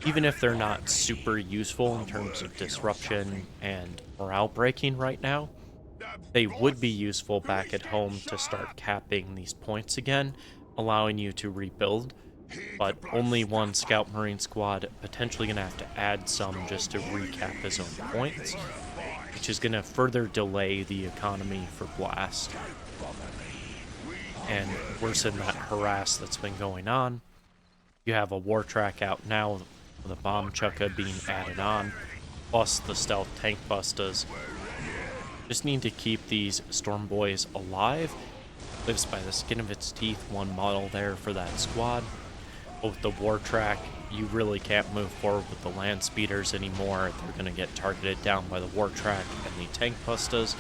even if they're not super useful in terms of disruption and morale breaking right now, they would be useful back at home to start capping these points again, allowing you to rebuild. But only one Scout Marine squad, potentially going to have to add some just to recap his own points, which is going to further delay the economy for Blast and worsen that harass that's been going on. You have a war track out now with a bomb chukka being added on, plus the stealth tank bustas. Just need to keep these Storm Boys alive. Lives by the skin of its teeth, one model there for that squad. But with the war track, you really can't move forward with the land speeders anymore. They're going to get targeted down by the war track and the tank bustas.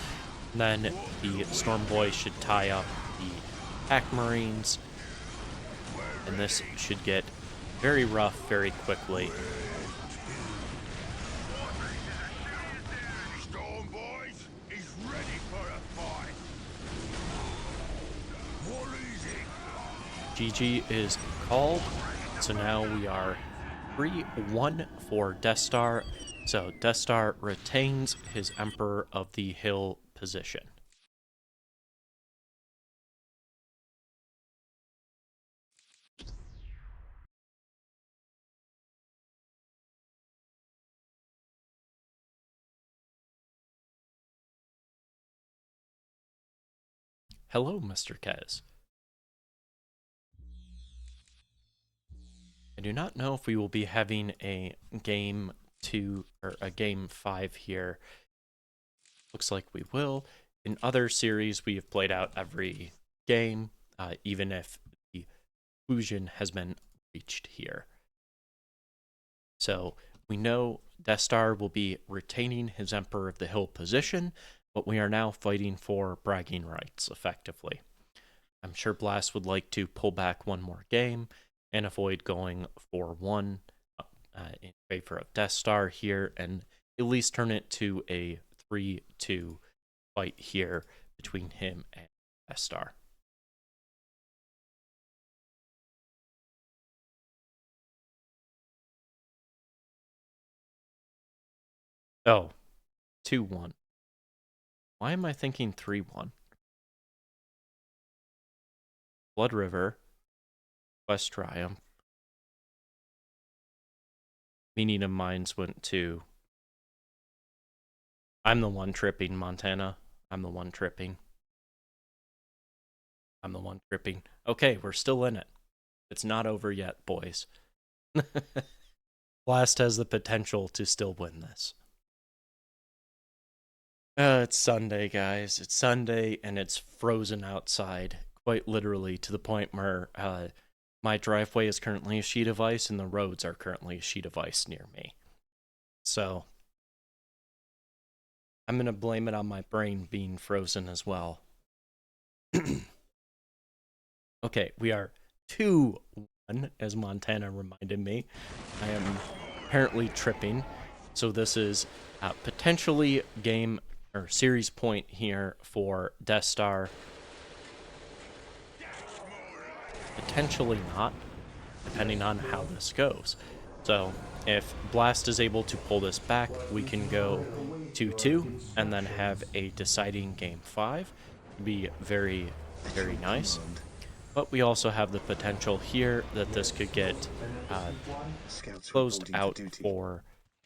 And then the Storm Boys should tie up the pack marines, and this should get very rough very quickly. Storm Boys is ready for a fight. War easy. GG is called, so now we are 3-1 for Destar. So Destar retains his Emperor of the Hill position. Hello, Mr. Kez. I do not know if we will be having a game 2 or a game 5 here. Looks like we will. In other series, we have played out every game, even if the conclusion has been reached here. So we know Destar will be retaining his Emperor of the Hill position, but we are now fighting for bragging rights, effectively. I'm sure Blast would like to pull back one more game and avoid going 4-1 in favor of Destar here, and at least turn it to a 3-2 fight here between him and Destar. Oh, 2-1. Why am I thinking 3-1? Blood River, West Triumph. Meaning of Minds went to... I'm the one tripping, Montana. I'm the one tripping. I'm the one tripping. Okay, we're still in it. It's not over yet, boys. Blast has the potential to still win this. It's Sunday, guys. It's Sunday, and it's frozen outside, quite literally, to the point where my driveway is currently a sheet of ice, and the roads are currently a sheet of ice near me. So, I'm going to blame it on my brain being frozen as well. Okay, we are 2-1, as Montana reminded me. I am apparently tripping, so this is potentially game or series point here for Destar. Potentially not, depending on how this goes. So if Blast is able to pull this back, we can go 2-2 and then have a deciding game 5. Be very, very nice. But we also have the potential here that this could get closed out for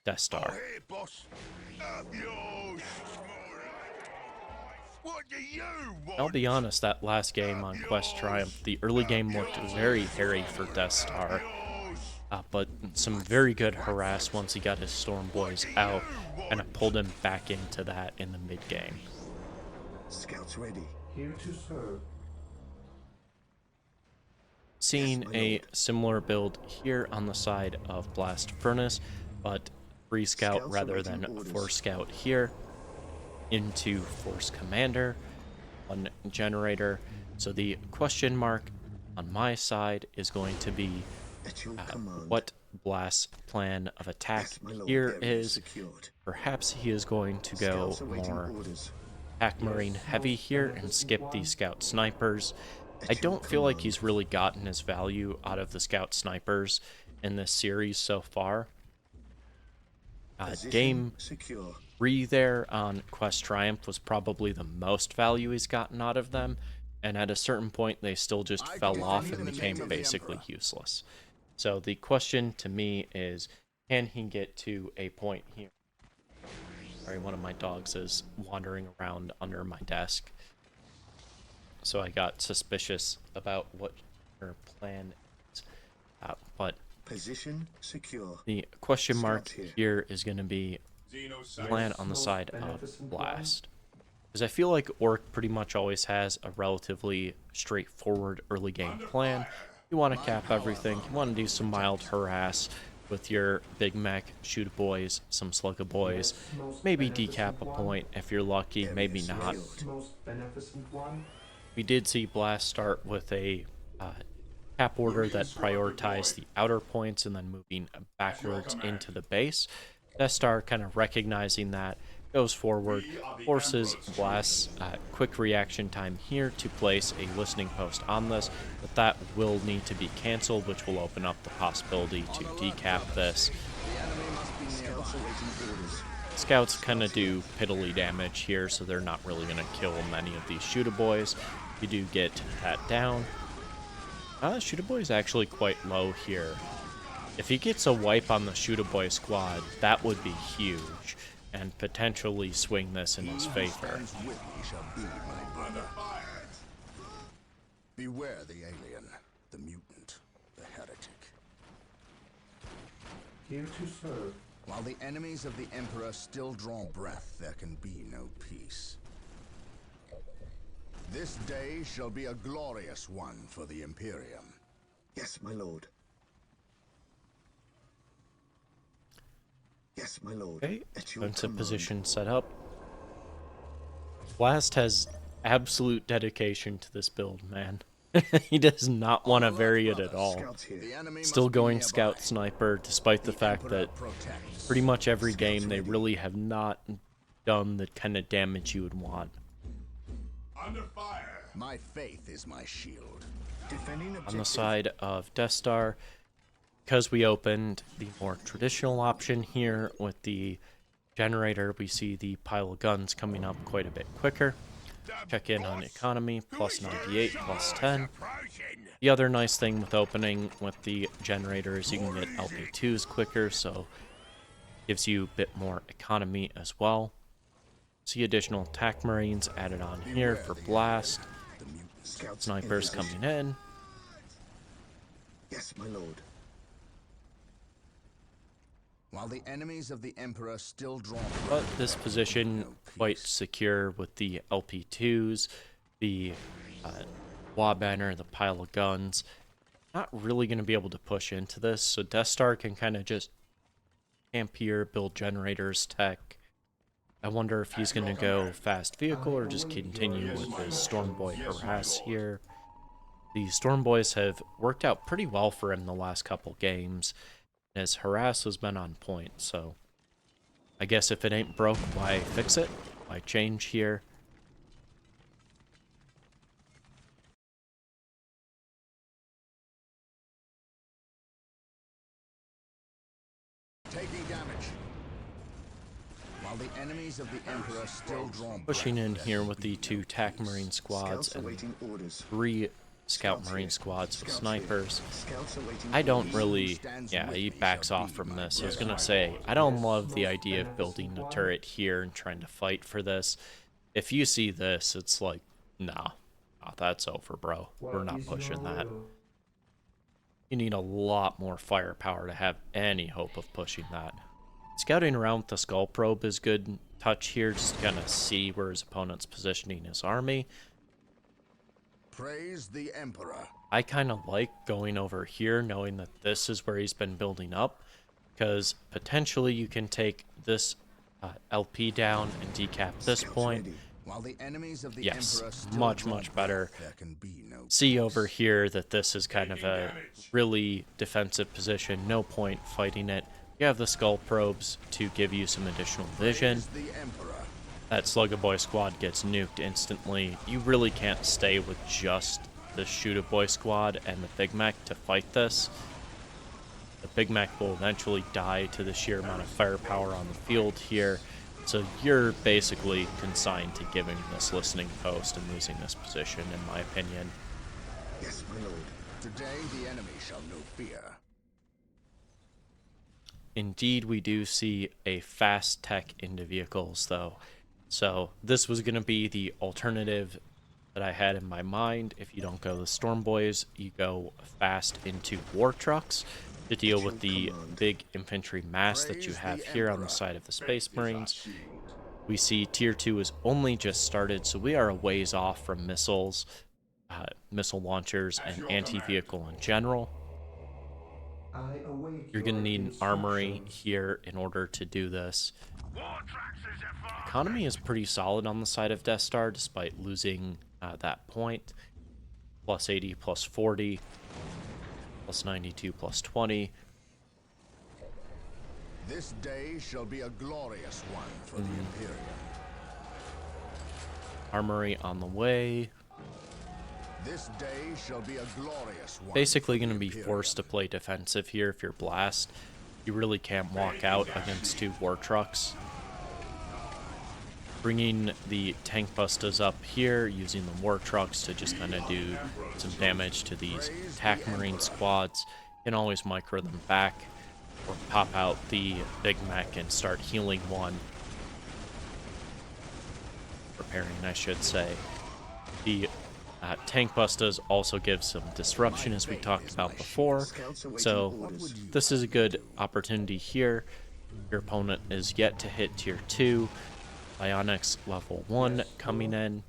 Destar. Hey, boss. Up yours. What do you want? I'll be honest, that last game on Quest Triumph, the early game looked very hairy for Destar, but some very good harass once he got his Storm Boys out, and it pulled him back into that in the mid-game. Scouts ready. Here to serve. Seeing a similar build here on the side of Blast Furnace, but free scout rather than force scout here into force commander, one generator. So the question mark on my side is going to be At your command. what Blast's plan of attack Yes, my lord. here Area is. secured. Perhaps he is going to go Scouts awaiting more orders. attack marine Yes, heavy most here and beneficent skip the one. scout snipers. I At your don't feel like command. he's really gotten his value out of the scout snipers in this series so far. Position Game secure. 3 there on Quest Triumph was probably the most value he's gotten out of them, and at a certain point they still just fell off and became basically useless. So the question to me is, can he get to a point here? Sorry, one of my dogs is wandering around under my desk. So I got suspicious about what her plan is. But Position secure. the question mark Scouts here. here is going to be plan on the Most side of beneficent Blast. Because I feel like Orc pretty much always has a relatively straightforward early game plan. You want to cap everything, you want to do some mild harass with your Big Mech, shoot boys, some slugga boys, Yes, most maybe beneficent decap a one. point if you're lucky, maybe not. Yes, most beneficent one. We did see Blast start with a cap order that prioritized the outer points and then moving backwards into the base. Destar kind of recognizing that, goes forward, forces Blast's quick reaction time here to place a listening post on this, but that will need to be cancelled, which will open up the possibility to decap this. Scouts awaiting orders. Scouts kind of do piddly damage here, so they're not really going to kill many of these shooter boys. You do get that down. Shooter boy is actually quite low here. If he gets a wipe on the shooter boy squad, that would be huge, and potentially swing this in his favor. Beware the alien, the mutant, the heretic. Here to serve. While the enemies of the Emperor still draw breath, there can be no peace. This day shall be a glorious one for the Imperium. Yes, my lord. Yes, my lord. Okay, At your defensive command. position set up. Blast has absolute dedication to this build, man. He does not want to vary it at all. Scouts here. The enemy Still must be going nearby. scout sniper, despite the fact Emperor that protects. pretty much every Scouts game they ready. really have not done the kind of damage you would want. Under fire. My faith is my shield. Defending objective. On the side of Destar, because we opened the more traditional option here with the generator, we see the pile of guns coming up quite a bit quicker. Check in on economy, plus 98, plus 10. The other nice thing with opening with the generator is you can get LP2s quicker, so gives you a bit more economy as well. See additional attack marines added on here for Blast. The mutant. Scouts Snipers in position. coming in. Yes, my lord. While the enemies of the Emperor still draw breath, But this position quite secure with the LP2s, the wall banner, the pile of guns. Not really going to be able to push into this, so Destar can kind of just camp here, build generators, tech. I wonder if he's going to go fast vehicle or just continue with his Stormboy harass here. The Stormboys have worked out pretty well for him the last couple games. His harass has been on point, so I guess if it ain't broke, why fix it? Why change here? taking damage. While the enemies of the Emperor still draw Pushing breath, in there here can with be the two no TAC peace. Marine squads Scouts and awaiting orders. 3 Scout Scouts Marine here. squads with Scouts here. snipers. Scouts awaiting I don't orders. really, yeah, he backs off from this. I was gonna say, I don't love the idea of building a turret here and trying to fight for this. If you see this, it's like, nah, that's over, bro. We're not pushing that. You need a lot more firepower to have any hope of pushing that. Scouting around with the Skull Probe is good touch here, just to kind of see where his opponent's positioning his army. Praise the Emperor. I kind of like going over here, knowing that this is where he's been building up, because potentially you can take this LP down and decap this point, While the enemies of the Yes, Emperor still much draw better. breath, there can be no See over peace. here that this is kind of a really defensive position. No point fighting it. You have the skull probes to give you some additional vision. Praise the Emperor. That Slug-a-Boy squad gets nuked instantly. You really can't stay with just the Shoot-a-Boy squad and the Big Mac to fight this. The Big Mac will eventually die to the sheer amount of firepower on the field here. So you're basically consigned to giving this listening post and losing this position, in my opinion. Yes, my lord. Today the enemy shall know fear. Indeed, we do see a fast tech into vehicles, though. So this was going to be the alternative that I had in my mind. If you don't go the Storm Boys, you go fast into war trucks to deal with the big infantry mass that you have here on the side of the Space Marines. We see Tier 2 is only just started, so we are a ways off from missiles, missile launchers, and anti-vehicle in general. I await You're going to your need an armory instructions. here in order to do this. Economy is pretty solid on the side of Destar, despite losing that point. Plus 80, plus 40, plus 92, plus 20. This day shall be a glorious one for the Imperium. Armory on the way. This day shall be a glorious one. Basically going to be forced to play defensive here if you're Blast. You really can't walk out against two war trucks. Bringing the tank busters up here, using the war trucks to just kind of do some damage to these attack marine squads. You can always micro them back or pop out the Big Mac and start healing one. Repairing, I should say. The tank busters also give some disruption, as we talked about before. So this is a good opportunity here. Your opponent is yet to hit Tier 2. Bionics level 1 coming in.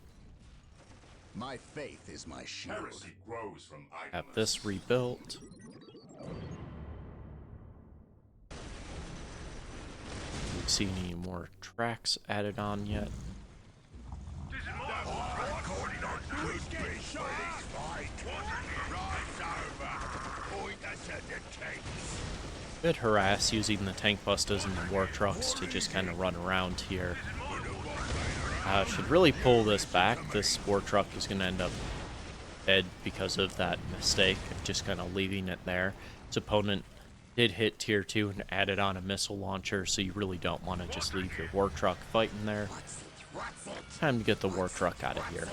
My faith is my shield. Heresy grows from Have idleness. this rebuilt. Don't see any more tracks added on yet. Bit harass using the tank busters and the war trucks to just kind of run around here. Should really pull this back. This war truck is going to end up dead because of that mistake of just kind of leaving it there. His opponent did hit Tier 2 and added on a missile launcher, so you really don't want to just leave your war truck fighting there. Time to get the war truck out of here.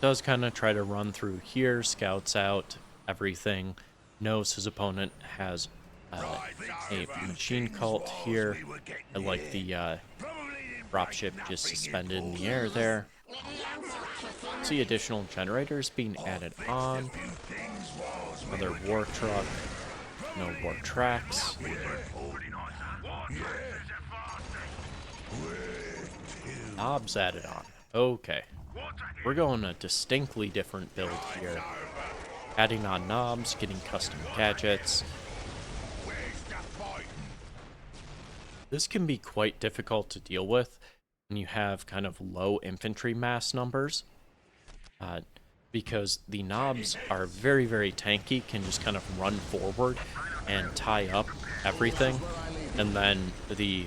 Does kind of try to run through here, scouts out everything, knows his opponent has a machine cult here. I like the dropship just suspended in the air there. See additional generators being added on. Another war truck. No war tracks. Knobs added on. Okay. We're going a distinctly different build here. Adding on knobs, getting custom gadgets. This can be quite difficult to deal with when you have kind of low infantry mass numbers. Because the knobs are very, very tanky, can just kind of run forward and tie up everything. And then the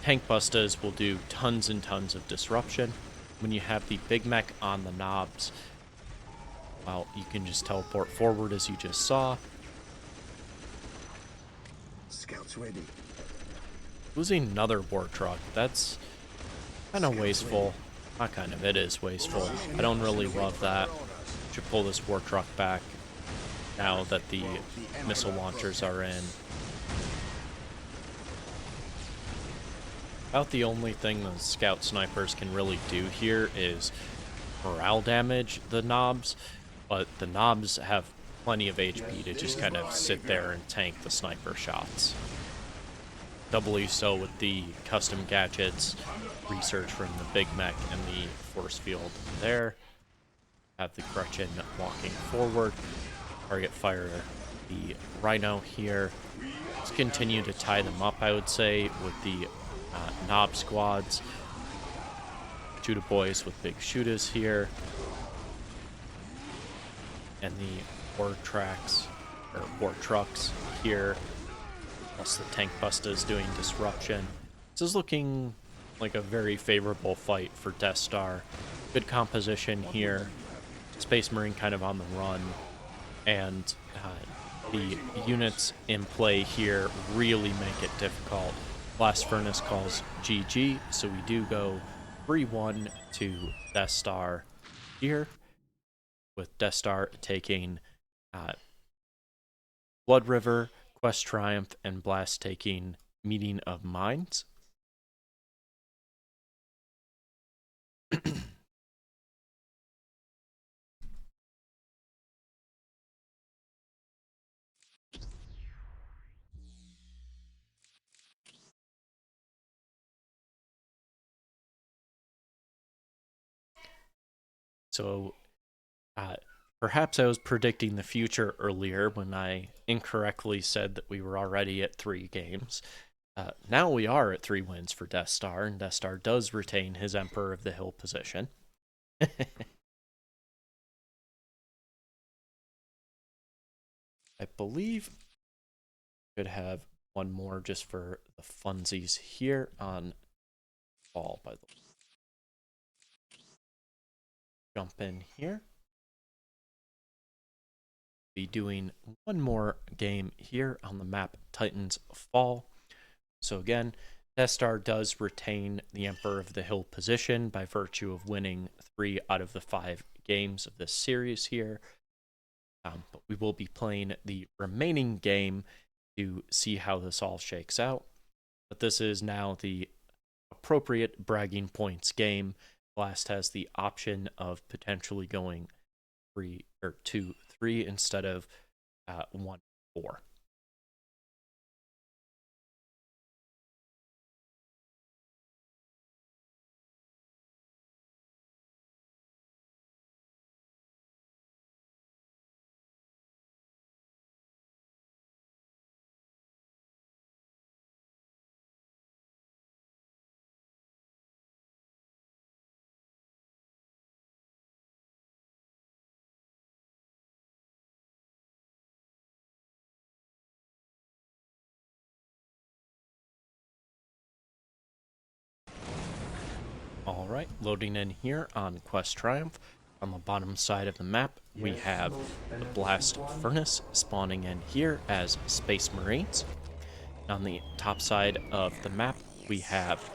tank busters will do tons and tons of disruption. When you have the Big Mac on the knobs, well, you can just teleport forward as you just saw. Scouts ready. Losing another war truck, that's kind of wasteful. Not kind of, it is wasteful. I don't really love that. Should pull this war truck back now that the missile launchers are in. About the only thing the scout snipers can really do here is morale damage the knobs, but the knobs have plenty of HP to just kind of sit there and tank the sniper shots. Doubly so with the custom gadgets, research from the Big Mac and the force field there. Have the Gretchen walking forward. Target fire the Rhino here. Let's continue to tie them up, I would say, with the Knob squads. Shooter boys with big shooters here. And the war tracks, or war trucks here. Plus the tank busters doing disruption. This is looking like a very favorable fight for Destar. Good composition here. Space Marine kind of on the run. And the units in play here really make it difficult. Blast Furnace calls GG, so we do go 3-1 to Destar here, with Destar taking Blood River, Quest Triumph, and Blast taking Meeting of Minds. So, perhaps I was predicting the future earlier when I incorrectly said that we were already at 3 games. Now we are at 3 wins for Destar, and Destar does retain his Emperor of the Hill position. I believe I could have one more just for the funsies here on ball, by the way. Jump in here. Be doing one more game here on the map Titan's Fall. So again, Destar does retain the Emperor of the Hill position by virtue of winning 3 out of the 5 games of this series here. But we will be playing the remaining game to see how this all shakes out. But this is now the appropriate bragging points game. Blast has the option of potentially going 2-3 instead of 1-4. Alright, loading in here on Quest Triumph. On the bottom side of the map, we have the Blast Furnace spawning in here as Space Marines. On the top side of the map, we have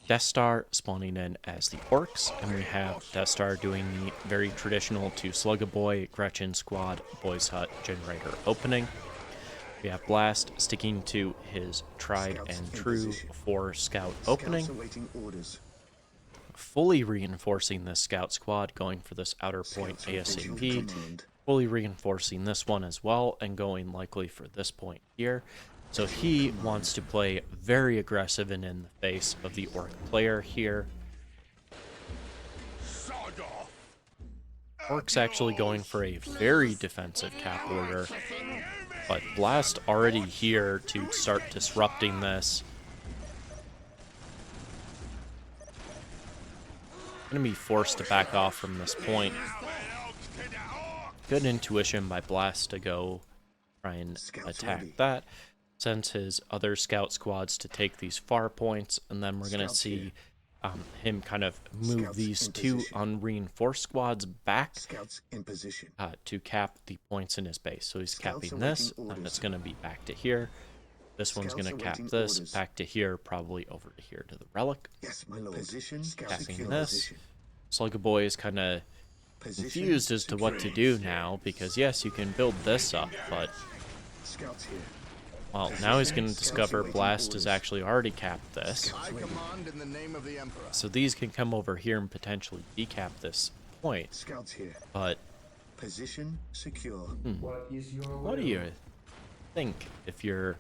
Destar spawning in as the Orcs, and we have Destar doing the very traditional to Slug a Boy, Gretchen Squad, Boys Hut generator opening. We have Blast sticking to his tried and true 4 scout opening. Fully reinforcing this scout squad, going for this outer point ASAP. Fully reinforcing this one as well, and going likely for this point here. So he wants to play very aggressive and in the face of the Orc player here. Orc's actually going for a very defensive cap order. But Blast already here to start disrupting this. Gonna be forced to back off from this point. Good intuition by Blast to go try and attack that. Sends his other scout squads to take these far points, and then we're gonna see him kind of move these 2 unreinforced squads back to cap the points in his base. So he's capping this, and it's going to be back to here. This one's going to cap this, back to here, probably over to here to the relic. Capping this. Slug a Boy is kind of confused as to what to do now, because yes, you can build this up, but well, now he's going to discover Blast has actually already capped this. So these can come over here and potentially decap this point. But position secure. What do you think if you're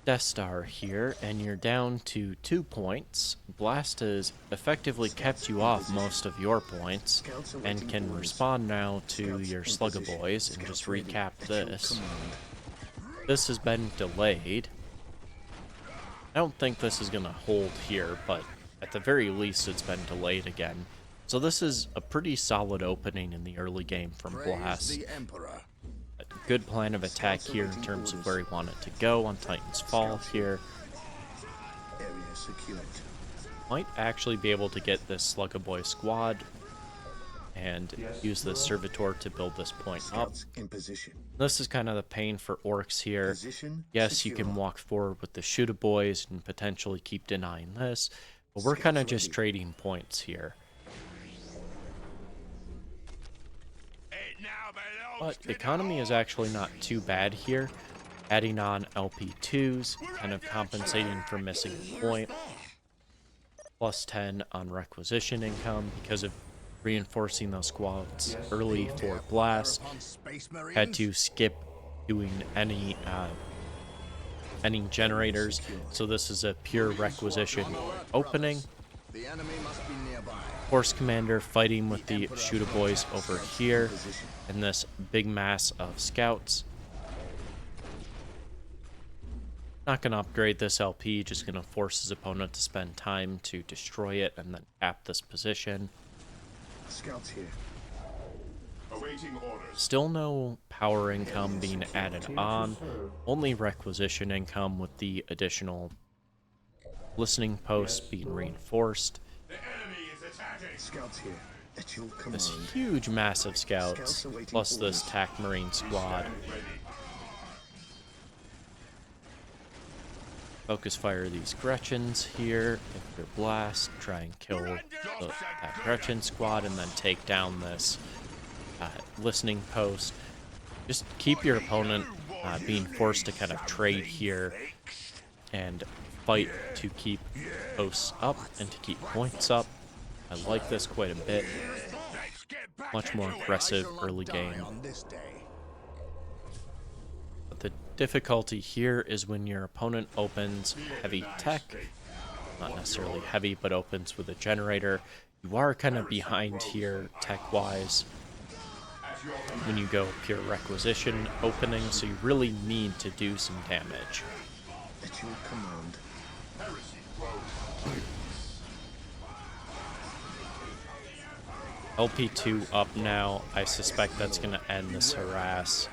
Destar here, and you're down to 2 points. Blast has effectively kept you off most of your points, and can respond now to your Sluggaboys and just recap this. This has been delayed. I don't think this is going to hold here, but at the very least it's been delayed again. So this is a pretty solid opening in the early game from Blast. A good plan of attack here in terms of where he wanted to go on Titan's Fall here. Might actually be able to get this Sluggaboy squad and use this Servitor to build this point up. This is kind of the pain for Orcs here. Yes, you can walk forward with the Shootaboys and potentially keep denying this, but we're kind of just trading points here. But economy is actually not too bad here. Adding on LP2s, kind of compensating for missing a point. Plus 10 on requisition income because of reinforcing those squads early for Blast. Had to skip doing any generators, so this is a pure requisition opening. Force Commander fighting with the Shootaboys over here in this big mass of scouts. Not going to upgrade this LP, just going to force his opponent to spend time to destroy it and then tap this position. Scouts here. Awaiting orders. Still no power income being added on, only requisition income with the additional listening posts being reinforced. The enemy is attacking. Scouts here. At your command. This huge mass of scouts, plus this TAC Marine squad. Focus fire these Gretchens here. If you're Blast, try and kill that Gretchen squad and then take down this listening post. Just keep your opponent being forced to kind of trade here and fight to keep posts up and to keep points up. I like this quite a bit. Much more aggressive early game. But the difficulty here is when your opponent opens heavy tech, not necessarily heavy, but opens with a generator. You are kind of behind here tech-wise when you go pure requisition opening, so you really need to do some damage. At your command. LP2 up now. I suspect that's going to end this harass.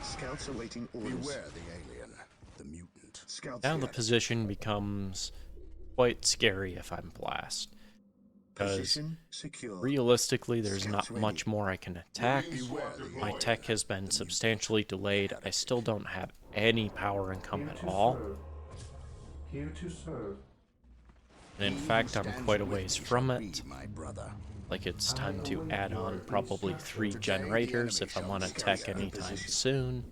Scouts awaiting orders. Beware the alien, the mutant. Scouts Now here. the position becomes quite scary if I'm Blast. Because Position secure. realistically, there's not much more I can attack. Beware the My tech has been substantially delayed. I still don't have any power income at all. Here to serve. And in fact, I'm quite a ways from it. be my brother. Like it's time to add on probably 3 generators if I want to tech anytime soon.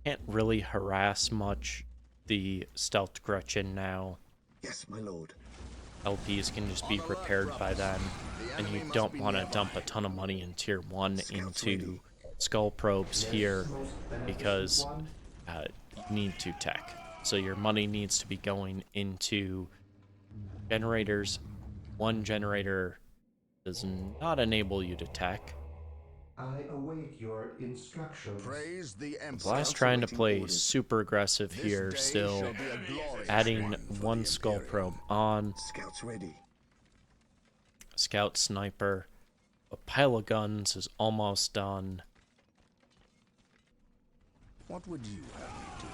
Can't really harass much the Stealth Gretchen now. Yes, my lord. LPs can just be repaired by them, and you don't want to dump a ton of money in Tier 1 into Skull Probes here because you need to tech. So your money needs to be going into generators. 1 generator does not enable you to tech. I await your instructions. Praise the Emperor. Blast trying to play super aggressive here still, adding 1 Skull Probe on. Scouts ready. Scout Sniper. A pile of guns is almost done. What would you have me do?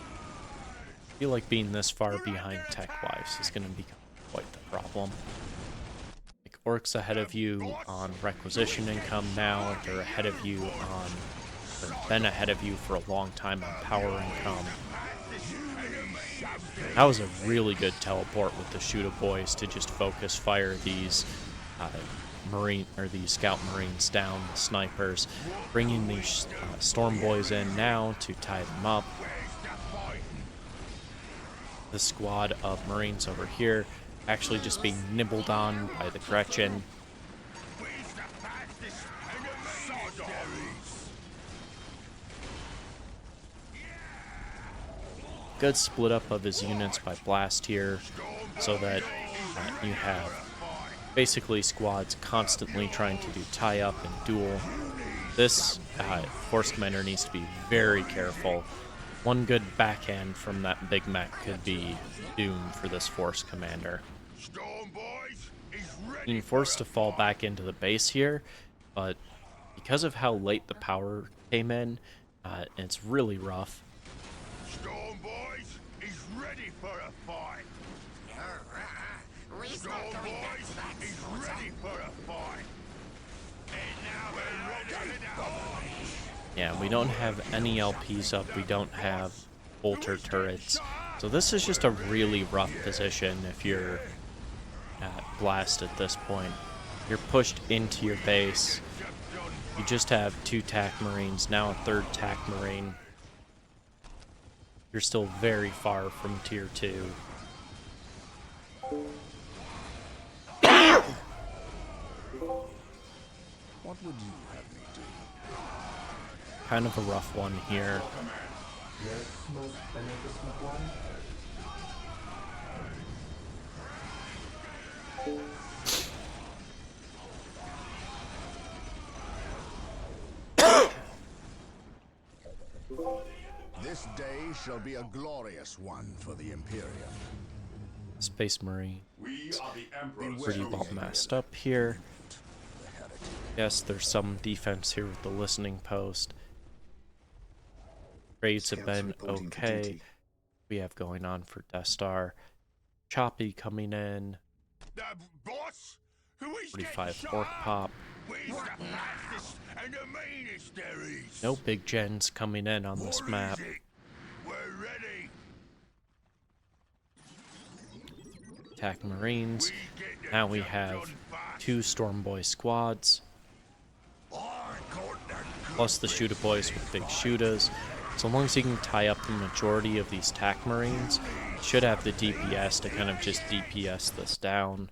I feel like being this far behind tech-wise is going to become quite the problem. Like, Orcs ahead of you on requisition income now, they're ahead of you on, or been ahead of you for a long time on power income. That was a really good teleport with the Shootaboys to just focus fire these these Scout Marines down, the snipers, bringing these Storm Boys in now to tie them up. The squad of Marines over here actually just being nibbled on by the Gretchen. good split up of his units by Blast here, so that you have basically squads constantly trying to do tie up and duel. This Force Commander needs to be very careful. One good backhand from that Big Mech could be doom for this Force Commander. Being forced to fall back into the base here, but because of how late the power came in, it's really rough. Storm Boys is ready for a fight. Storm Boys is ready for a fight. And now we're ready to die. Yeah, we don't have any LPs up. We don't have bolter turrets. So this is just a really rough position if you're at Blast at this point. You're pushed into your base. You just have 2 TAC Marines, now a 3rd TAC Marine. You're still very far from tier 2. What would you have me do? Kind of a rough one here. Yes, most beneficent one. This day shall be a glorious one for the Imperium. Space Marine. We are the Emperor's Pretty well chosen. messed up here. Yes, there's some defense here with the listening post. Trades have been okay. We have going on for Destar. Choppy coming in. Boss? Who is 45 Orc Pop. We's the fastest and the meanest there is. No big gens coming in on this map. We're ready. Attack Marines. Now we have 2 Storm Boy squads. Plus the Shooter Boys with big shooters. So long as you can tie up the majority of these TAC Marines, you should have the DPS to kind of just DPS this down.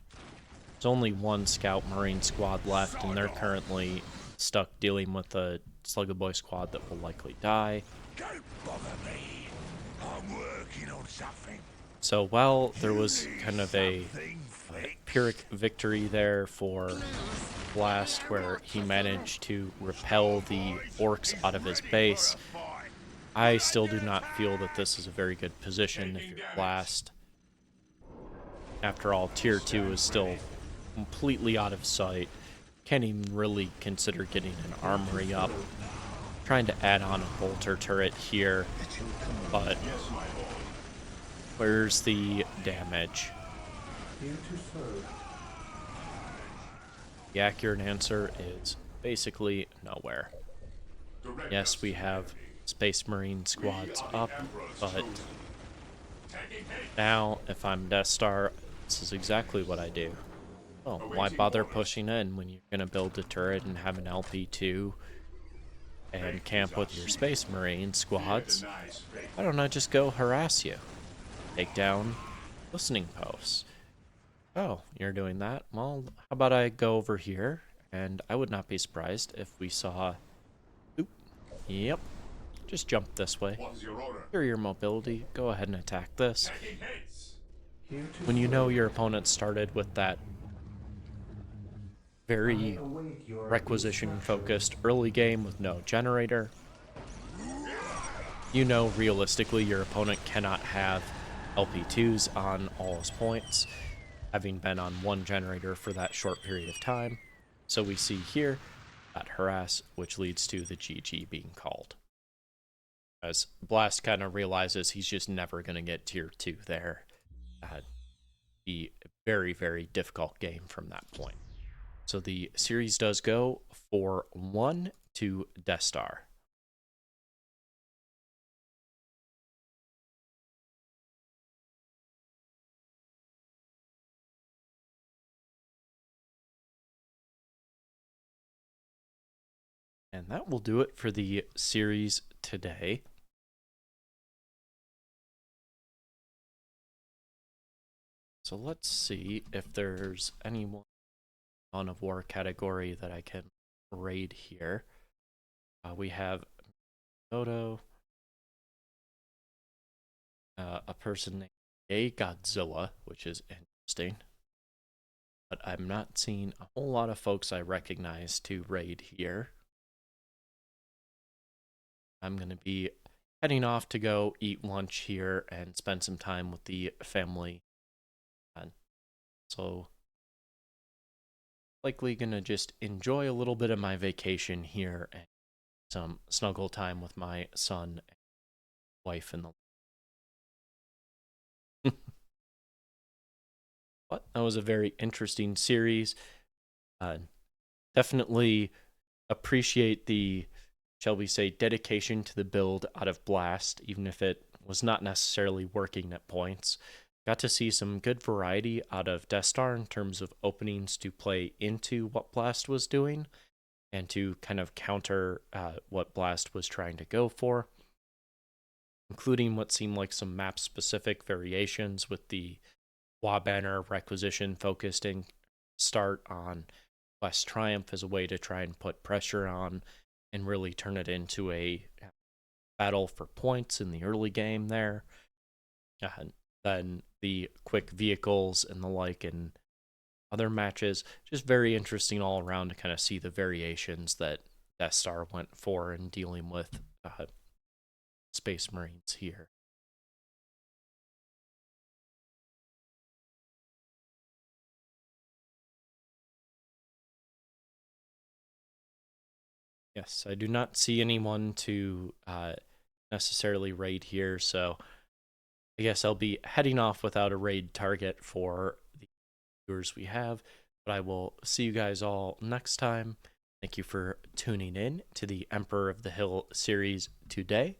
There's only 1 Scout Marine squad left, and they're currently stuck dealing with a Slugger Boy squad that will likely die. Don't bother me. I'm working on something. So while there was kind of a Pyrrhic victory there for Blast, where he managed to repel the orcs out of his base, I still do not feel that this is a very good position if you're Blast. After all, tier 2 is still completely out of sight. Can't even really consider getting an armory up. Trying to add on a bolter turret here, but where's the damage? Here to serve. The accurate answer is basically nowhere. Yes, we have Space Marine squads up, but now if I'm Destar, this is exactly what I do. Oh, why bother pushing in when you're going to build a turret and have an LP2 and camp with your Space Marine squads? Why don't I just go harass you? Take down listening posts. Oh, you're doing that? Well, how about I go over here, and I would not be surprised if we saw... Oop. Yep. Just jump this way. What is your order? Superior mobility. Go ahead and attack this. Taking hits. Here to When you serve. know your opponent started with that very I await your requisition-focused early game with no generator, you know realistically your opponent cannot have LP2s on all his points, having been on 1 generator for that short period of time. So we see here that harass, which leads to the GG being called. As Blast kind of realizes he's just never going to get tier 2 there. Be a very, very difficult game from that point. So the series does go 4-1 to Destar. And that will do it for the series today. So let's see if there's anyone on a war category that I can raid here. We have Odo. a person named A Godzilla, which is interesting. But I'm not seeing a whole lot of folks I recognize to raid here. I'm going to be heading off to go eat lunch here and spend some time with the family. So, likely going to just enjoy a little bit of my vacation here and some snuggle time with my son and wife in the but that was a very interesting series. Uh, Definitely appreciate the, shall we say, dedication to the build out of Blast, even if it was not necessarily working at points. Got to see some good variety out of Destar in terms of openings to play into what Blast was doing and to kind of counter what Blast was trying to go for, including what seemed like some map specific variations with the WA banner requisition focusing start on Quest Triumph as a way to try and put pressure on and really turn it into a battle for points in the early game there. Then the quick vehicles and the like in other matches. Just very interesting all around to kind of see the variations that Destar went for in dealing with Space Marines here. Yes, I do not see anyone to necessarily raid here, so I guess I'll be heading off without a raid target for the viewers we have, but I will see you guys all next time. Thank you for tuning in to the Emperor of the Hill series today,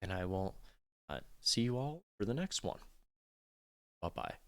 and I will see you all for the next one. Bye-bye.